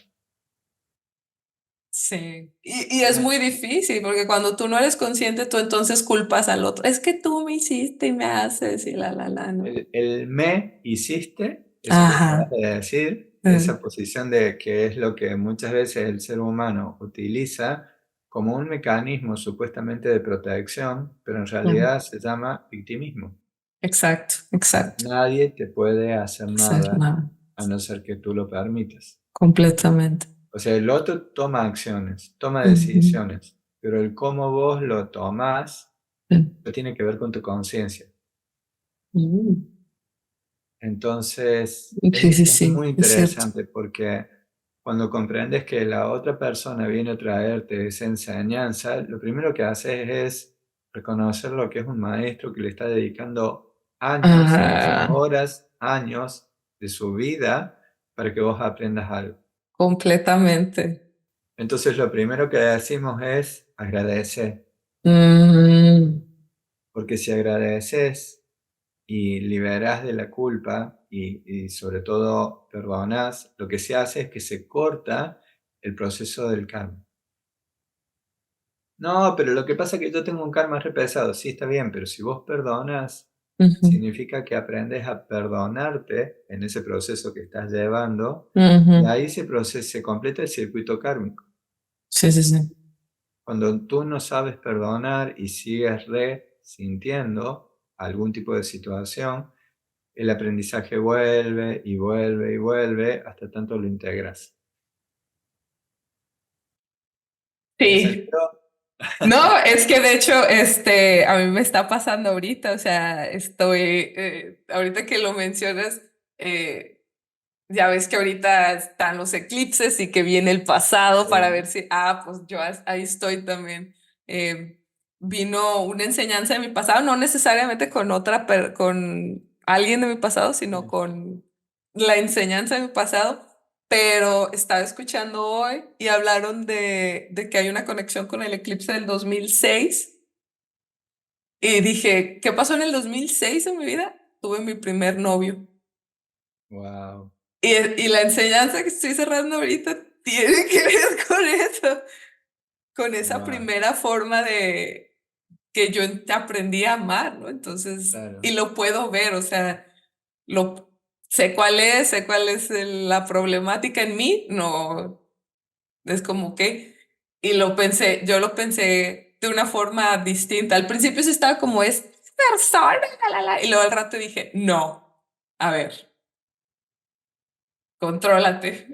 Sí, y es muy difícil porque cuando tú no eres consciente, tú entonces culpas al otro. Es que tú me hiciste y me haces y ¿no? El me hiciste, eso que acabas Ajá. de decir, Mm, esa posición de que es lo que muchas veces el ser humano utiliza como un mecanismo supuestamente de protección, pero en claro. realidad se llama victimismo. Exacto, exacto. Nadie te puede hacer Hacer nada nada, a no ser que tú lo permitas. completamente. O sea, el otro toma acciones, toma Ujú, decisiones, pero el cómo vos lo tomás sí. no tiene que ver con tu conciencia. Mm, Entonces, sí, sí, es muy sí, es cierto. interesante porque cuando comprendes que la otra persona viene a traerte esa enseñanza, lo primero que haces es reconocer lo que es un maestro que le está dedicando años, Ah, horas, años de su vida para que vos aprendas algo. completamente. Entonces, lo primero que decimos es agradecer, Mm, porque si agradeces y liberás de la culpa y sobre todo perdonás, lo que se hace es que se corta el proceso del karma. No, pero lo que pasa es que yo tengo un karma re pesado, sí, está bien, pero si vos perdonas, Ujú, significa que aprendes a perdonarte en ese proceso que estás llevando, y ujú. ahí se completa el circuito kármico. Sí, sí, sí. Cuando tú no sabes perdonar y sigues resintiendo algún tipo de situación, el aprendizaje vuelve y vuelve y vuelve hasta tanto lo integras. ¿Tiene Sí. sentido? No, es que de hecho, a mí me está pasando ahorita, o sea, ahorita que lo mencionas, eh, ya ves que ahorita están los eclipses y que viene el pasado para ver Sí, si, pues yo ahí estoy también. Eh, Vino una enseñanza de mi pasado, no necesariamente con con alguien de mi pasado, sino sí. con la enseñanza de mi pasado, pero estaba escuchando hoy y hablaron de que hay una conexión con el eclipse del 2006 y dije, ¿qué pasó en el 2006 en mi vida? Tuve mi primer novio. Wow, Y la enseñanza que estoy cerrando ahorita tiene que ver con eso, con esa wow, primera forma de que yo aprendí a amar, ¿no? Entonces, claro. y lo puedo ver, o sea, lo sé cuál es la problemática en mí, no, es como que, y yo lo pensé de una forma distinta. Al principio sí estaba como es persona, y luego al rato dije, no, a ver. Contrólate.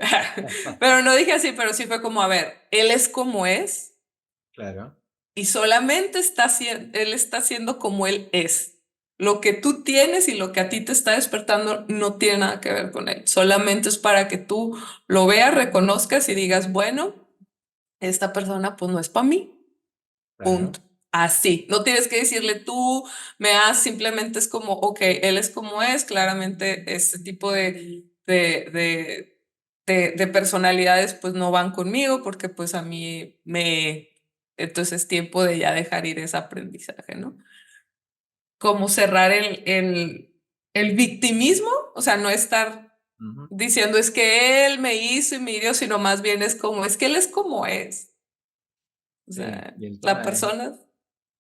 Pero no dije así, pero sí fue como, a ver, él es como es Claro, y solamente él está haciendo como él es. Lo que tú tienes y lo que a ti te está despertando no tiene nada que ver con él. Solamente es para que tú lo veas, reconozcas y digas, bueno, esta persona pues no es para mí. claro. Punto. Así. No tienes que decirle tú, simplemente es como, ok, él es como es, claramente este tipo de personalidades pues no van conmigo porque pues a mí entonces es tiempo de ya dejar ir ese aprendizaje, ¿no? Como cerrar el victimismo, o sea, no estar Ujú. diciendo es que él me hizo y me hirió, sino más bien es como, es que él es como es. O Sí, sea, y el la tema es persona,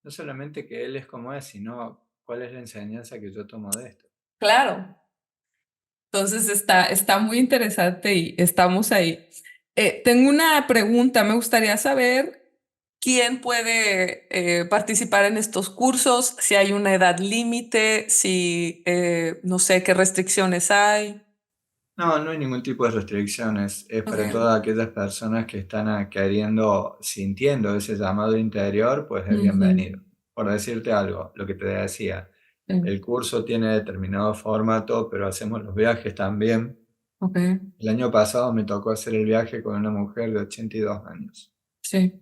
no solamente que él es como es, sino cuál es la enseñanza que yo tomo de esto. claro. Entonces está muy interesante y estamos ahí. Tengo una pregunta, me gustaría saber quién puede participar en estos cursos, si hay una edad límite, si no sé qué restricciones hay. No, no hay ningún tipo de restricciones. Es para Okay. todas aquellas personas que están queriendo, sintiendo ese llamado interior, pues es Ujú. bienvenido. Por decirte algo, lo que te decía, Sí. el curso tiene determinado formato, pero hacemos los viajes también. Ok, El año pasado me tocó hacer el viaje con una mujer de 82 años. sí.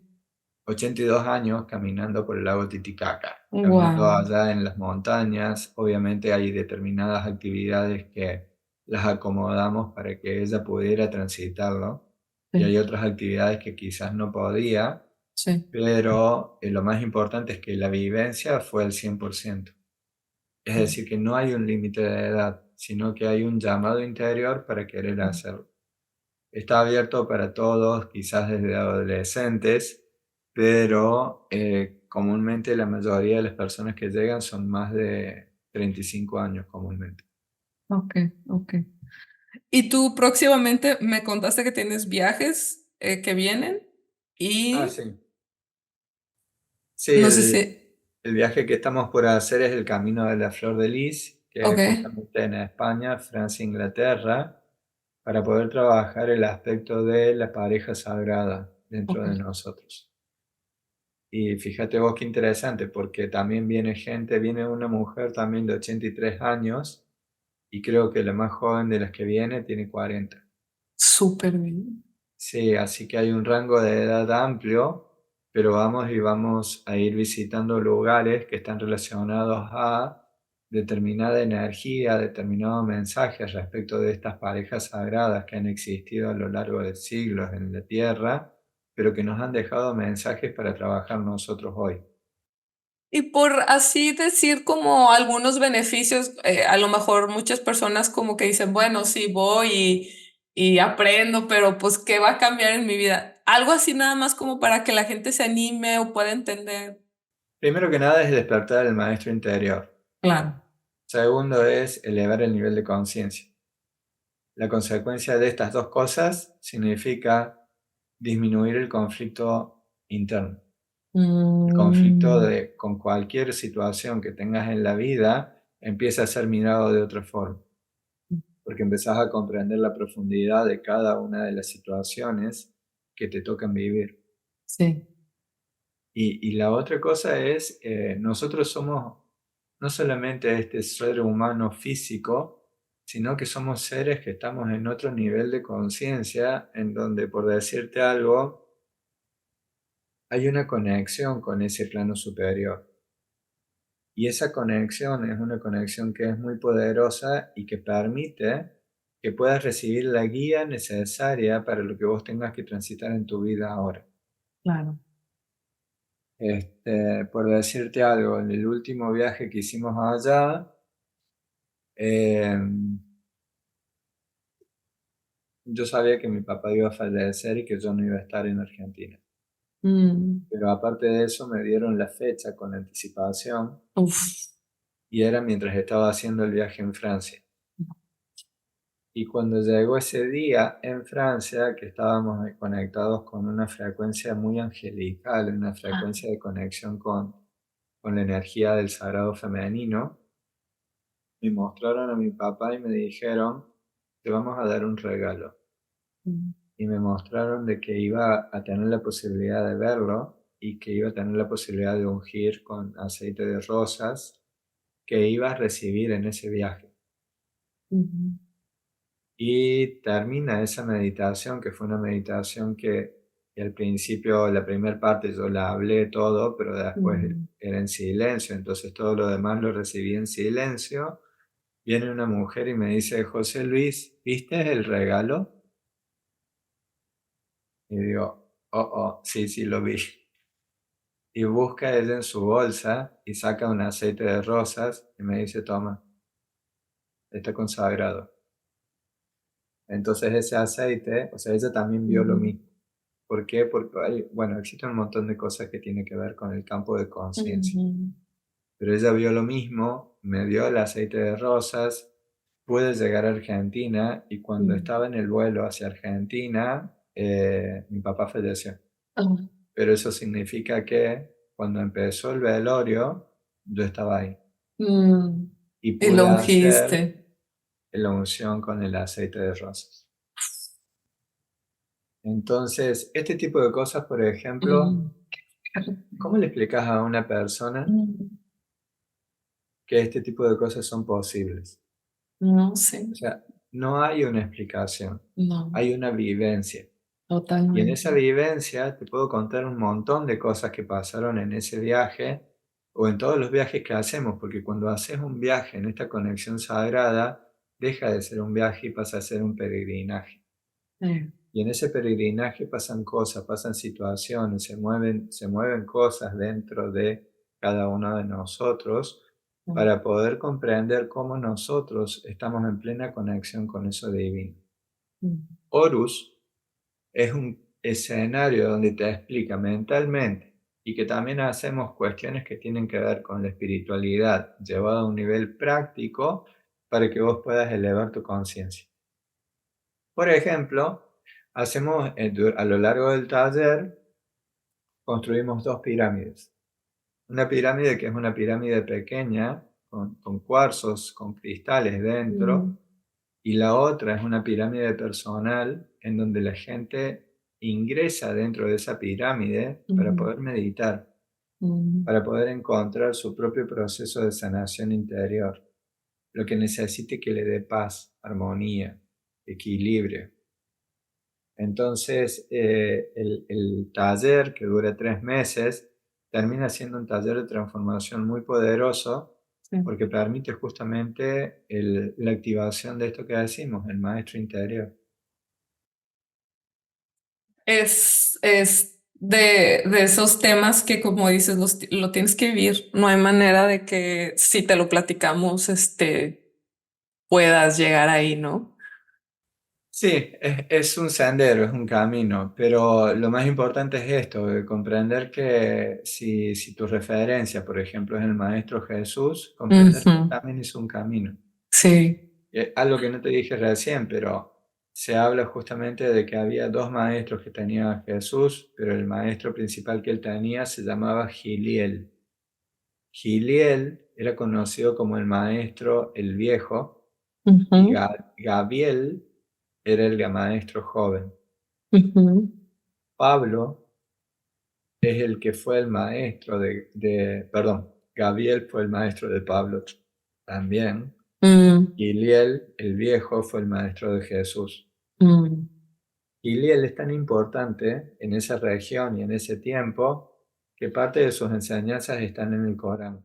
82 años caminando por el lago Titicaca, caminando Wow. allá en las montañas. Obviamente hay determinadas actividades que las acomodamos para que ella pudiera transitarlo y Sí, hay otras actividades que quizás no podía, sí. pero lo más importante es que la vivencia fue al 100%. Es decir, que no hay un límite de edad, sino que hay un llamado interior para querer hacerlo. Está abierto para todos, quizás desde adolescentes, pero comúnmente la mayoría de las personas que llegan son más de 35 años comúnmente. Ok, ok. Y tú próximamente me contaste que tienes viajes que vienen Ah, y sí. Sí, no sé si... el viaje que estamos por hacer es el Camino de la Flor de Lis, que Ok, es justamente en España, Francia, Inglaterra, para poder trabajar el aspecto de la pareja sagrada dentro ok. de nosotros. Y fíjate vos qué interesante, porque también viene gente, viene una mujer también de 83 años y creo que la más joven de las que viene tiene 40. Súper bien. Sí, así que hay un rango de edad amplio, pero vamos y vamos a ir visitando lugares que están relacionados a determinada energía, determinados mensajes respecto de estas parejas sagradas que han existido a lo largo de siglos en la Tierra, pero que nos han dejado mensajes para trabajar nosotros hoy. Y por así decir como algunos beneficios, a lo mejor muchas personas como que dicen, bueno, sí voy y aprendo, pero pues, ¿qué va a cambiar en mi vida? algo así nada más como para que la gente se anime o pueda entender. Primero que nada es despertar el maestro interior. Claro. Segundo es elevar el nivel de conciencia. La consecuencia de estas dos cosas significa disminuir el conflicto interno. El conflicto con cualquier situación que tengas en la vida empieza a ser mirado de otra forma, porque empezás a comprender la profundidad de cada una de las situaciones que te tocan vivir. Sí. Y la otra cosa es, nosotros somos no solamente este ser humano físico, sino que somos seres que estamos en otro nivel de conciencia, en donde, por decirte algo, hay una conexión con ese plano superior. Y esa conexión es una conexión que es muy poderosa y que permite que puedas recibir la guía necesaria para lo que vos tengas que transitar en tu vida ahora. Claro. Por decirte algo, en el último viaje que hicimos allá, yo sabía que mi papá iba a fallecer y que yo no iba a estar en Argentina. Pero aparte de eso me dieron la fecha con anticipación Uf. y era mientras estaba haciendo el viaje en Francia. Y cuando llegó ese día en Francia, que estábamos conectados con una frecuencia muy angelical, una frecuencia de conexión con la energía del sagrado femenino, me mostraron a mi papá y me dijeron, te vamos a dar un regalo. Y me mostraron de que iba a tener la posibilidad de verlo y que iba a tener la posibilidad de ungir con aceite de rosas que iba a recibir en ese viaje. Y termina esa meditación, que fue una meditación que al principio, la primera parte yo la hablé todo, pero después era en silencio, entonces todo lo demás lo recibí en silencio. Viene una mujer y me dice, José Luis, ¿viste el regalo? Y digo, sí, sí lo vi. Y busca ella en su bolsa y saca un aceite de rosas y me dice, toma, está consagrado. Entonces ese aceite, o sea, ella también vio lo mismo. ¿Por qué? Porque bueno, existen un montón de cosas que tienen que ver con el campo de conciencia. Pero ella vio lo mismo, me dio el aceite de rosas, pude llegar a Argentina y cuando estaba en el vuelo hacia Argentina, mi papá falleció. Pero eso significa que cuando empezó el velorio, yo estaba ahí. Y Y lo pude hacer ungiste. la unción con el aceite de rosas. Entonces, este tipo de cosas, por ejemplo, ¿cómo le explicas a una persona que este tipo de cosas son posibles? No sé. O sea, no hay una explicación, No, hay una vivencia. Y en esa totalmente. vivencia te puedo contar un montón de cosas que pasaron en ese viaje o en todos los viajes que hacemos, porque cuando haces un viaje en esta conexión sagrada, deja de ser un viaje y pasa a ser un peregrinaje. Y en ese peregrinaje pasan cosas, pasan situaciones, se mueven cosas dentro de cada uno de nosotros para poder comprender cómo nosotros estamos en plena conexión con eso divino. Horus es un escenario donde te explica mentalmente y que también hacemos cuestiones que tienen que ver con la espiritualidad llevada a un nivel práctico para que vos puedas elevar tu conciencia. Por ejemplo, hacemos a lo largo del taller, construimos dos pirámides. Una pirámide que es una pirámide pequeña, con cuarzos, con cristales dentro, y la otra es una pirámide personal en donde la gente ingresa dentro de esa pirámide para poder meditar, para poder encontrar su propio proceso de sanación interior, lo que necesite que le dé paz, armonía, equilibrio. Entonces, el taller, que dura 3 meses, termina siendo un taller de transformación muy poderoso porque permite justamente la activación de esto que decimos, el maestro interior. Es de esos temas que, como dices, lo tienes que vivir. No hay manera de que si te lo platicamos, puedas llegar ahí, ¿no? Sí, es un sendero, es un camino, pero lo más importante es esto, de comprender que si tu referencia, por ejemplo, es el Maestro Jesús, comprender que él Ujú. también hizo un camino. Sí. Algo que no te dije recién, pero se habla justamente de que había dos maestros que tenía Jesús, pero el maestro principal que él tenía se llamaba Giliel. Giliel era conocido como el maestro el viejo y Ujú, Gabriel era el maestro joven. ujú, Pablo es el que fue el maestro perdón, Gabriel fue el maestro de Pablo también. mm, Giliel, el viejo, fue el maestro de Jesús. mm. Giliel es tan importante en esa región y en ese tiempo que parte de sus enseñanzas están en el Corán.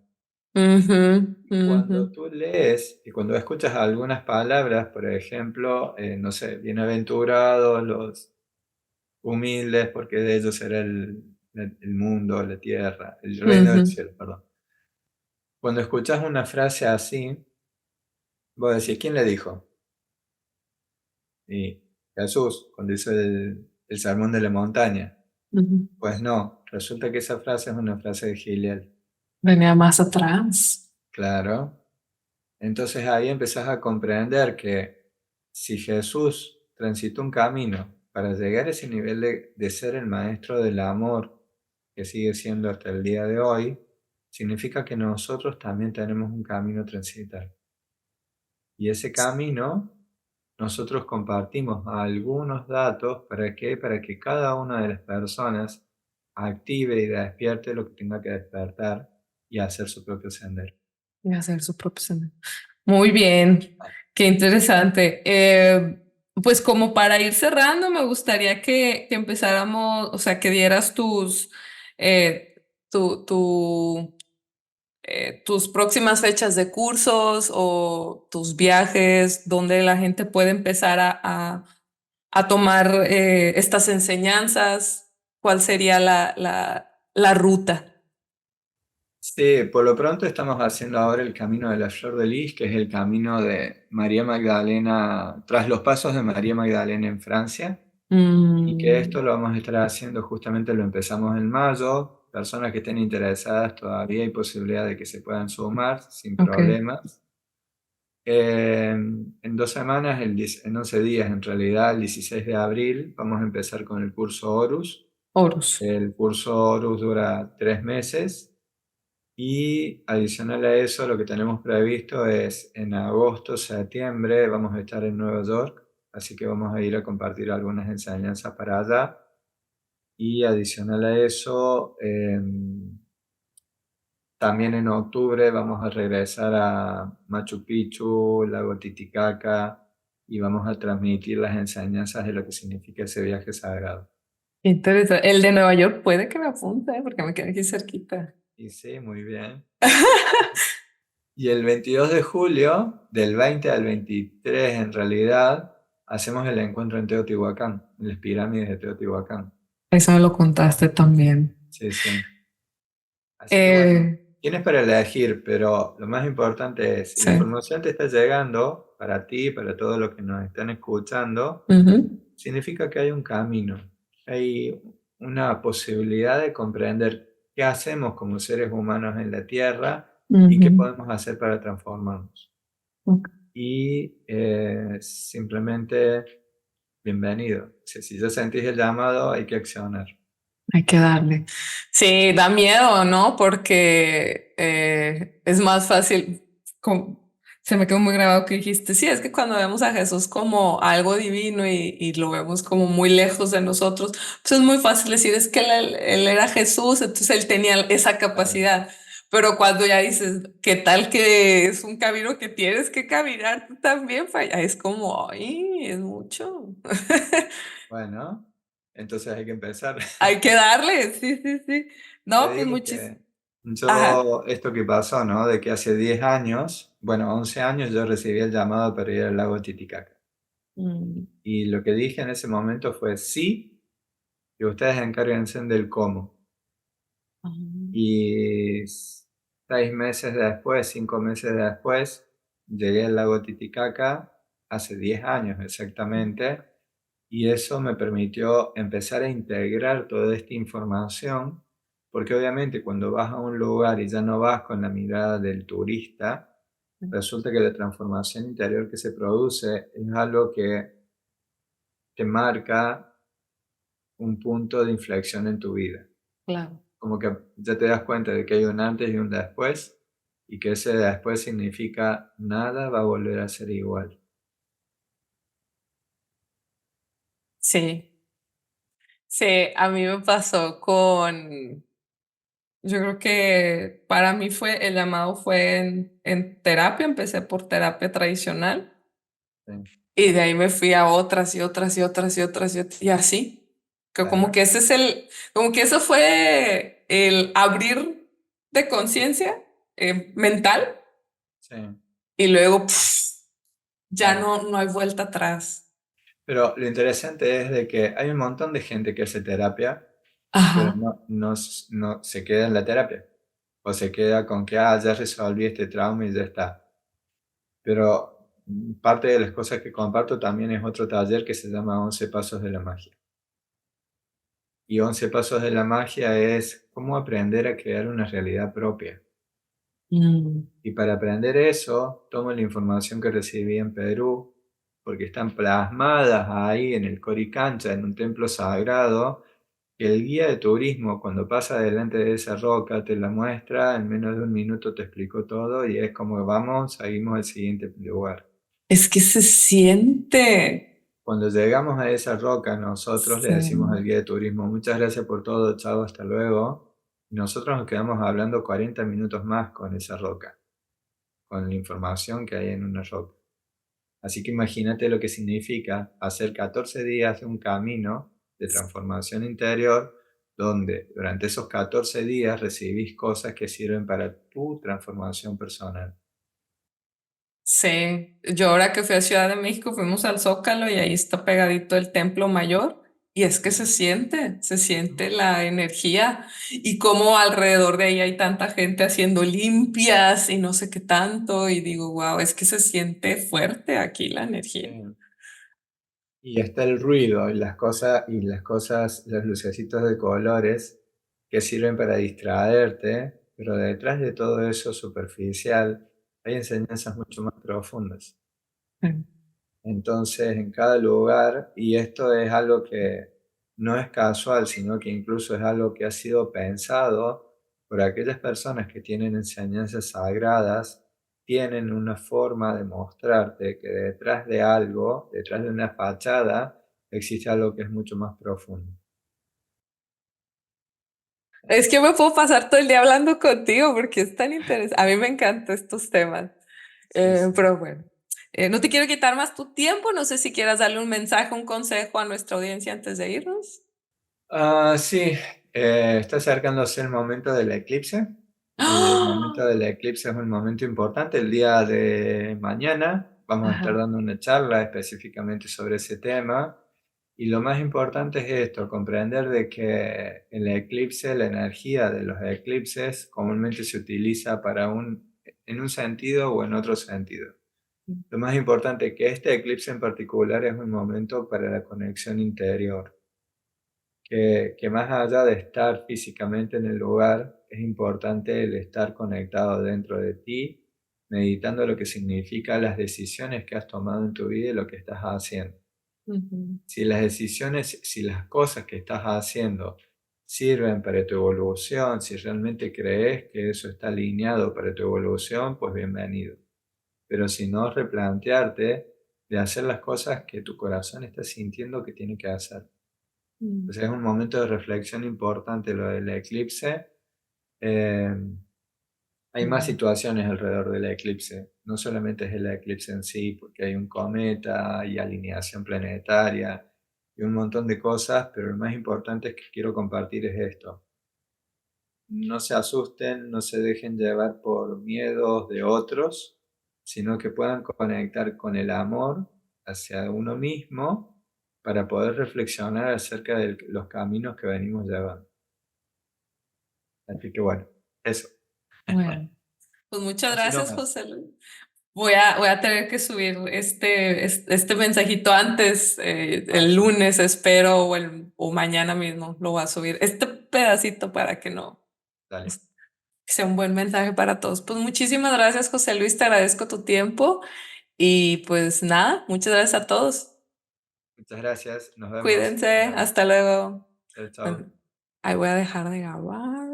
Ujú, Y ujú, cuando tú lees y cuando escuchas algunas palabras, por ejemplo, no sé, bienaventurados los humildes, porque de ellos será el mundo, la tierra, el reino del ujú. cielo, perdón. Cuando escuchas una frase así, vos decís, ¿quién le dijo? Y Jesús, cuando hizo el sermón de la montaña. Ujú. Pues no, resulta que esa frase es una frase de Giliel. Venía más atrás. Claro. Entonces ahí empezás a comprender que si Jesús transitó un camino para llegar a ese nivel de ser el maestro del amor que sigue siendo hasta el día de hoy, significa que nosotros también tenemos un camino a transitar. Y ese camino nosotros compartimos algunos datos para que cada una de las personas active y despierte lo que tenga que despertar y hacer su propio sendero. Y hacer su propio sendero. Muy bien, qué interesante. Pues como para ir cerrando, me gustaría que empezáramos, o sea, que dieras tu, tu, tus próximas fechas de cursos o tus viajes, donde la gente puede empezar a tomar estas enseñanzas. ¿Cuál sería la ruta? Sí, por lo pronto estamos haciendo ahora el camino de la Flor de Lis, que es el camino de María Magdalena, tras los pasos de María Magdalena en Francia, y que Mm, esto lo vamos a estar haciendo justamente, lo empezamos en mayo. Personas que estén interesadas, todavía hay posibilidad de que se puedan sumar sin ok, problemas. En 2 semanas, en 11 días en realidad, el 16 de abril, vamos a empezar con el curso Horus. Horus. El curso Horus dura 3 meses y adicional a eso lo que tenemos previsto es en agosto, septiembre, vamos a estar en Nueva York, así que vamos a ir a compartir algunas enseñanzas para allá. Y adicional a eso, también en octubre vamos a regresar a Machu Picchu, lago Titicaca, y vamos a transmitir las enseñanzas de lo que significa ese viaje sagrado. Interesante. El de Nueva York puede que me apunte, porque me queda aquí cerquita. Y sí, muy bien. Y el 22 de julio, del 20 al 23 en realidad, hacemos el encuentro en Teotihuacán, en las pirámides de Teotihuacán. Eso me lo contaste también. Sí, sí. Así que bueno, Eh, tienes para elegir, pero lo más importante es, si la sí. información te está llegando para ti, para todos los que nos están escuchando, Ujú, significa que hay un camino, hay una posibilidad de comprender qué hacemos como seres humanos en la Tierra y qué ujú. podemos hacer para transformarnos. Ok. Y simplemente, bienvenido. O sea, si ya sentís el llamado, hay que accionar. Hay que darle. Sí, da miedo, ¿no? Porque es más fácil. Se me quedó muy grabado que dijiste, sí, es que cuando vemos a Jesús como algo divino y lo vemos como muy lejos de nosotros, pues es muy fácil decir, es que él era Jesús, entonces él tenía esa Claro. capacidad. Pero cuando ya dices, ¿qué tal que es un camino que tienes que caminar tú también? Es como, ay, es mucho. Bueno, entonces hay que empezar. Hay que darle, sí, sí, sí. Te No, pues digo muchis. que Ajá. yo, esto que pasó, ¿no? De que hace 10 años, bueno, 11 años, yo recibí el llamado para ir al lago Titicaca. Mm, Y lo que dije en ese momento fue sí, y ustedes encárguense del cómo. ah, Y 6 meses después, 5 meses después, llegué al lago Titicaca hace 10 años exactamente, y eso me permitió empezar a integrar toda esta información, porque obviamente cuando vas a un lugar y ya no vas con la mirada del turista, resulta que la transformación interior que se produce es algo que te marca un punto de inflexión en tu vida. Claro. Como que ya te das cuenta de que hay un antes y un después, y que ese después significa nada va a volver a ser igual. Sí, sí, a mí me pasó con, yo creo que para mí fue, el llamado fue en terapia, empecé por terapia tradicional Sí, y de ahí me fui a otras y otras y otras y otras y así. Que como claro, que ese es como que eso fue el abrir de conciencia mental sí, y luego ya claro. no hay vuelta atrás. Pero lo interesante es de que hay un montón de gente que hace terapia, pero Ajá. no se queda en la terapia. O se queda con que, ya resolví este trauma y ya está. Pero parte de las cosas que comparto también es otro taller que se llama 11 Pasos de la Magia. Y 11 Pasos de la Magia es cómo aprender a crear una realidad propia. Mm. Y para aprender eso, tomo la información que recibí en Perú, porque están plasmadas ahí en el Coricancha, en un templo sagrado, que el guía de turismo, cuando pasa delante de esa roca, te la muestra, en menos de un minuto te explicó todo y es como vamos, seguimos al siguiente lugar. Es que se siente. Cuando llegamos a esa roca, nosotros le Sí. decimos al guía de turismo, muchas gracias por todo, chao, hasta luego. Y nosotros nos quedamos hablando 40 minutos más con esa roca, con la información que hay en una roca. Así que imagínate lo que significa hacer 14 días de un camino de transformación interior, donde durante esos 14 días recibís cosas que sirven para tu transformación personal. Sí, yo ahora que fui a Ciudad de México fuimos al Zócalo y ahí está pegadito el Templo Mayor y es que se siente la energía y como alrededor de ahí hay tanta gente haciendo limpias y no sé qué tanto y digo, wow, es que se siente fuerte aquí la energía. Y está el ruido y las cosas, los lucecitos de colores que sirven para distraerte, pero detrás de todo eso superficial hay enseñanzas mucho más profundas. Mm. Entonces, en cada lugar, y esto es algo que no es casual, sino que incluso es algo que ha sido pensado por aquellas personas que tienen enseñanzas sagradas, tienen una forma de mostrarte que detrás de algo, detrás de una fachada, existe algo que es mucho más profundo. Es que me puedo pasar todo el día hablando contigo porque es tan interesante. A mí me encantan estos temas. Sí, sí. Pero bueno, no te quiero quitar más tu tiempo. No sé si quieras darle un mensaje, un consejo a nuestra audiencia antes de irnos. Sí, está acercándose el momento del eclipse. El momento ¡Ah! del eclipse es un momento importante. El día de mañana vamos a estar Ajá. dando una charla específicamente sobre ese tema. Y lo más importante es esto, comprender de que el eclipse, la energía de los eclipses, comúnmente se utiliza en un sentido o en otro sentido. Lo más importante es que este eclipse en particular es un momento para la conexión interior, que más allá de estar físicamente en el lugar, es importante el estar conectado dentro de ti, meditando lo que significa las decisiones que has tomado en tu vida y lo que estás haciendo. Ujú. Si las decisiones, si las cosas que estás haciendo sirven para tu evolución, si realmente crees que eso está alineado para tu evolución, pues bienvenido. Pero si no, replantearte de hacer las cosas que tu corazón está sintiendo que tiene que hacer. Mm. O sea, es un momento de reflexión importante lo del eclipse. Eh, Hay más Mm. situaciones alrededor del eclipse. No solamente es el eclipse en sí, porque hay un cometa y alineación planetaria y un montón de cosas, pero lo más importante es que quiero compartir es esto. No se asusten, no se dejen llevar por miedos de otros, sino que puedan conectar con el amor hacia uno mismo para poder reflexionar acerca de los caminos que venimos llevando. Así que bueno, eso. Bueno, pues muchas Así gracias, nomás. José Luis. Voy a tener que subir este mensajito antes, el Sí, lunes espero, o mañana mismo lo voy a subir. Este pedacito para que no, dale. pues, que sea un buen mensaje para todos. Pues muchísimas gracias, José Luis, te agradezco tu tiempo y pues nada, muchas gracias a todos. Muchas gracias. Nos vemos. Cuídense, hasta luego. Chao, chao. Bueno, ahí voy a dejar de grabar.